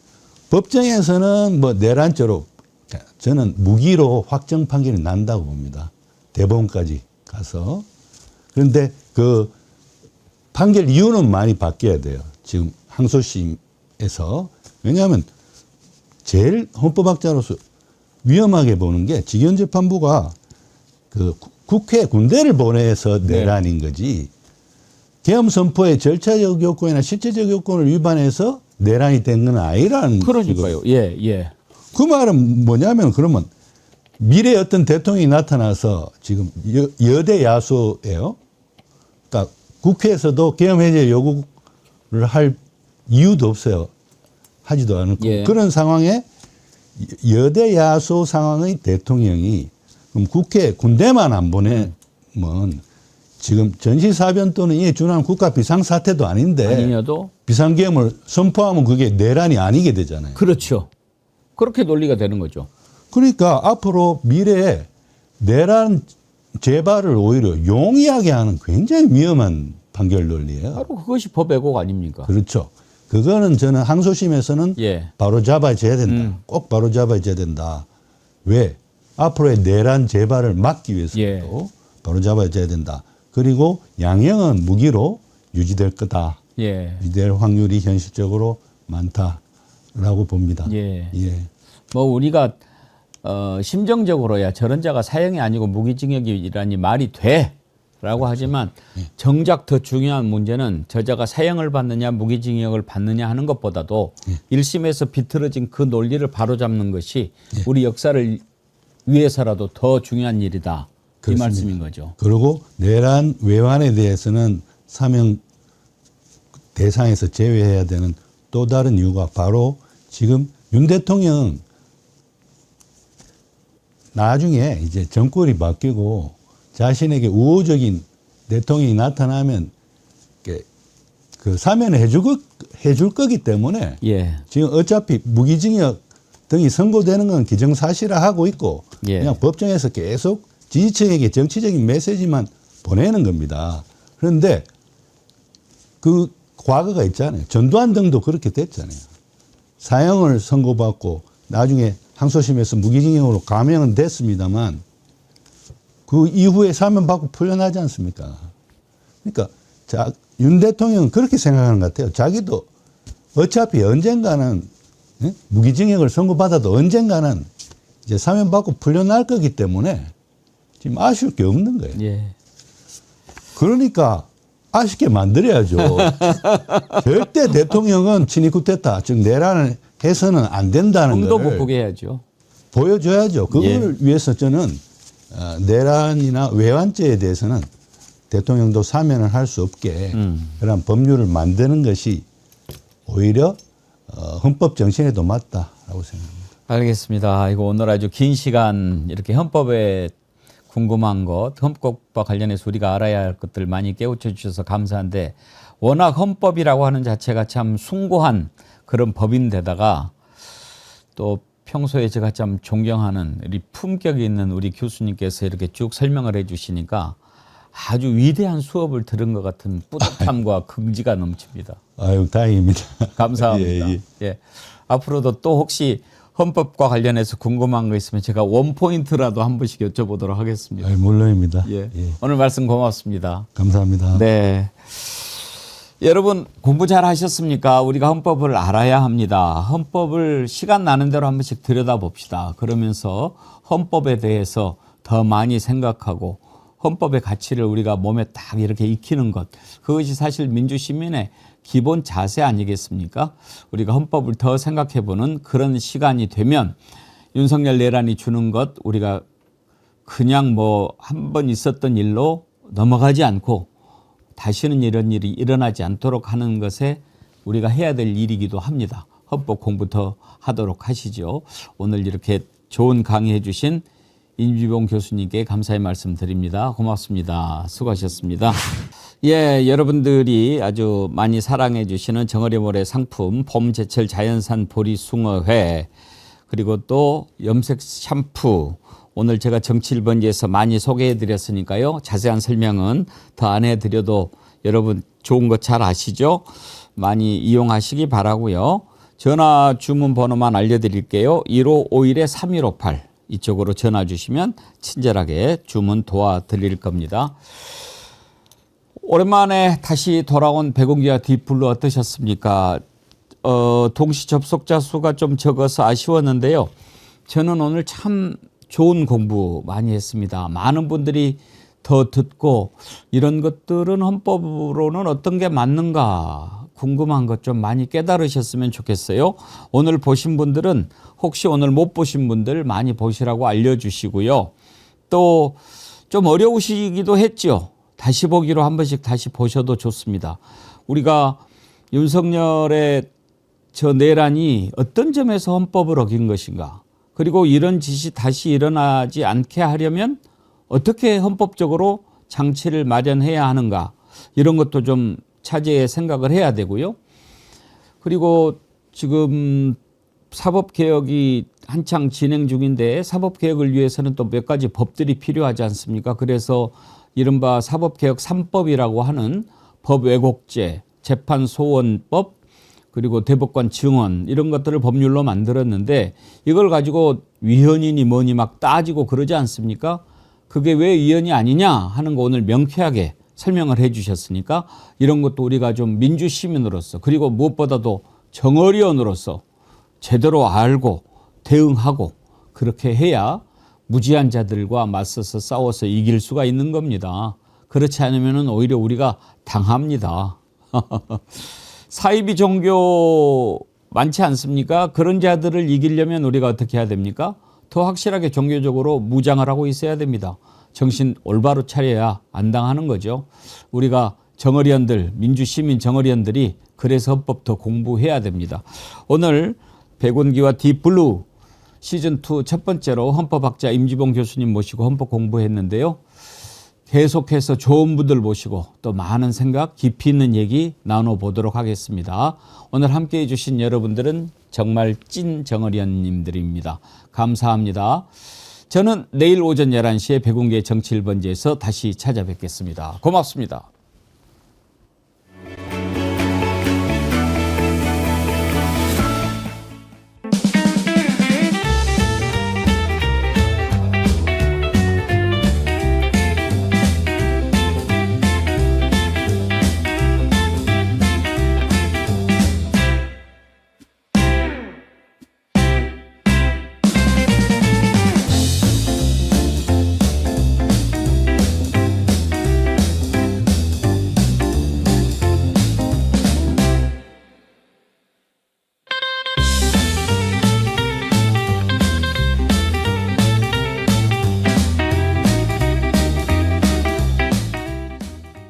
법정에서는 뭐 내란죄로 저는 무기로 확정 판결이 난다고 봅니다. 대법원까지 가서. 그런데 그 판결 이유는 많이 바뀌어야 돼요. 지금 항소심에서. 왜냐하면 제일 헌법학자로서 위험하게 보는 게 직연재판부가 그 국회 군대를 보내서 내란인 거지. 계엄 선포의 절차적 요건이나 실체적 요건을 위반해서 내란이 된 건 아니라는. 그러니까요. 그 말은 뭐냐면 그러면 미래에 어떤 대통령이 나타나서 지금 여대 야수예요. 그러니까 국회에서도 계엄 해제 요구를 할 이유도 없어요. 하지도 않고. 그런 상황에 여대 야수 상황의 대통령이 그럼 국회 군대만 안 보내면 지금 전시사변 또는 이에 준하는 국가 비상사태도 아닌데 비상계엄을 선포하면 그게 내란이 아니게 되잖아요. 그렇죠. 그렇게 논리가 되는 거죠. 그러니까 앞으로 미래에 내란은 재발을 오히려 용이하게 하는 굉장히 위험한 판결 논리예요. 바로 그것이 법 왜곡 아닙니까? 그렇죠. 그거는 저는 항소심에서는 예. 바로 잡아줘야 된다. 꼭 바로 잡아줘야 된다. 왜? 앞으로의 내란 재발을 막기 위해서도 예. 바로 잡아줘야 된다. 그리고 양형은 무기로 유지될 거다. 예. 유지될 확률이 현실적으로 많다라고 봅니다. 예. 예. 뭐 우리가 심정적으로야 저런 자가 사형이 아니고 무기징역이라니 말이 돼라고 하지만 정작 더 중요한 문제는 저자가 사형을 받느냐 무기징역을 받느냐 하는 것보다도 1심에서 비틀어진 그 논리를 바로잡는 것이 우리 역사를 위해서라도 더 중요한 일이다. 그렇습니다. 이 말씀인 거죠. 그리고 내란 외환에 대해서는 사명 대상에서 제외해야 되는 또 다른 이유가 바로 지금 윤 대통령 나중에 이제 정권이 바뀌고 자신에게 우호적인 대통령이 나타나면 그 사면을 해줄 거기 때문에 예. 지금 어차피 무기징역 등이 선고되는 건 기정사실화하고 있고 예. 그냥 법정에서 계속 지지층에게 정치적인 메시지만 보내는 겁니다. 그런데 그 과거가 있잖아요. 전두환 등도 그렇게 됐잖아요. 사형을 선고받고 나중에 항소심에서 무기징역으로 감형은 됐습니다만 그 이후에 사면받고 풀려나지 않습니까? 그러니까 윤 대통령은 그렇게 생각하는 것 같아요. 자기도 어차피 언젠가는 무기징역을 선고받아도 언젠가는 이제 사면받고 풀려날 거기 때문에 지금 아쉬울 게 없는 거예요. 예. 그러니까 아쉽게 만들어야죠. 절대 대통령은 친이쿠데타, 즉 내란을 해서는 안 된다는 형도 걸 복구게 해야죠. 보여줘야죠. 그걸 위해서 저는 내란이나 외환죄에 대해서는 대통령도 사면을 할 수 없게 그런 법률을 만드는 것이 오히려 헌법 정신에도 맞다라고 생각합니다. 알겠습니다. 이거 오늘 아주 긴 시간 이렇게 헌법에 궁금한 것, 헌법과 관련해서 우리가 알아야 할 것들 많이 깨우쳐 주셔서 감사한데 워낙 헌법이라고 하는 자체가 참 숭고한 그런 법인데다가 또 평소에 제가 참 존경하는 우리 품격이 있는 우리 교수님께서 이렇게 쭉 설명을 해 주시니까 아주 위대한 수업을 들은 것 같은 뿌듯함과 긍지가 넘칩니다. 아유, 다행입니다. 감사합니다. 예. 앞으로도 또 혹시 헌법과 관련해서 궁금한 거 있으면 제가 원포인트라도 한 번씩 여쭤보도록 하겠습니다. 아유, 물론입니다. 예. 오늘 말씀 고맙습니다. 감사합니다. 네. 여러분 공부 잘 하셨습니까? 우리가 헌법을 알아야 합니다. 헌법을 시간 나는 대로 한 번씩 들여다봅시다. 그러면서 헌법에 대해서 더 많이 생각하고 헌법의 가치를 우리가 몸에 딱 이렇게 익히는 것, 그것이 사실 민주시민의 기본 자세 아니겠습니까? 우리가 헌법을 더 생각해보는 그런 시간이 되면 윤석열 내란이 주는 것 우리가 그냥 뭐 한 번 있었던 일로 넘어가지 않고 다시는 이런 일이 일어나지 않도록 하는 것에 우리가 해야 될 일이기도 합니다. 헌법 공부 더 하도록 하시죠. 오늘 이렇게 좋은 강의해 주신 임지봉 교수님께 감사의 말씀 드립니다. 고맙습니다. 수고하셨습니다. 예, 여러분들이 아주 많이 사랑해 주시는 정어리모래 상품 봄제철 자연산 보리숭어회 그리고 또 염색 샴푸 오늘 제가 정치 1번지에서 많이 소개해 드렸으니까요. 자세한 설명은 더 안 해드려도 여러분 좋은 거 잘 아시죠? 많이 이용하시기 바라고요. 전화 주문 번호만 알려드릴게요. 1551-3158 이쪽으로 전화 주시면 친절하게 주문 도와드릴 겁니다. 오랜만에 다시 돌아온 백운기와 딥블루 어떠셨습니까? 동시 접속자 수가 좀 적어서 아쉬웠는데요. 저는 오늘 참 좋은 공부 많이 했습니다. 많은 분들이 더 듣고 이런 것들은 헌법으로는 어떤 게 맞는가 궁금한 것 좀 많이 깨달으셨으면 좋겠어요. 오늘 보신 분들은 혹시 오늘 못 보신 분들 많이 보시라고 알려주시고요. 또 좀 어려우시기도 했죠. 다시 보기로 한 번씩 다시 보셔도 좋습니다. 우리가 윤석열의 저 내란이 어떤 점에서 헌법을 어긴 것인가, 그리고 이런 짓이 다시 일어나지 않게 하려면 어떻게 헌법적으로 장치를 마련해야 하는가, 이런 것도 좀 차제에 생각을 해야 되고요. 그리고 지금 사법개혁이 한창 진행 중인데 사법개혁을 위해서는 또 몇 가지 법들이 필요하지 않습니까? 그래서 이른바 사법개혁 3법이라고 하는 법왜곡죄, 재판소원법, 그리고 대법관 증언 이런 것들을 법률로 만들었는데 이걸 가지고 위헌이니 뭐니 막 따지고 그러지 않습니까? 그게 왜 위헌이 아니냐 하는 거 오늘 명쾌하게 설명을 해 주셨으니까 이런 것도 우리가 좀 민주시민으로서 그리고 무엇보다도 정어리언으로서 제대로 알고 대응하고 그렇게 해야 무지한 자들과 맞서서 싸워서 이길 수가 있는 겁니다. 그렇지 않으면 오히려 우리가 당합니다. 사이비 종교 많지 않습니까? 그런 자들을 이기려면 우리가 어떻게 해야 됩니까? 더 확실하게 종교적으로 무장을 하고 있어야 됩니다. 정신 올바로 차려야 안 당하는 거죠. 우리가 정어리언들, 민주시민 정어리언들이 그래서 헌법 더 공부해야 됩니다. 오늘 백운기와 딥블루 시즌2 첫 번째로 헌법학자 임지봉 교수님 모시고 헌법 공부했는데요. 계속해서 좋은 분들 모시고 또 많은 생각 깊이 있는 얘기 나눠보도록 하겠습니다. 오늘 함께해 주신 여러분들은 정말 찐 정어리언님들입니다. 감사합니다. 저는 내일 오전 11시에 백운기의 정치 1번지에서 다시 찾아뵙겠습니다. 고맙습니다.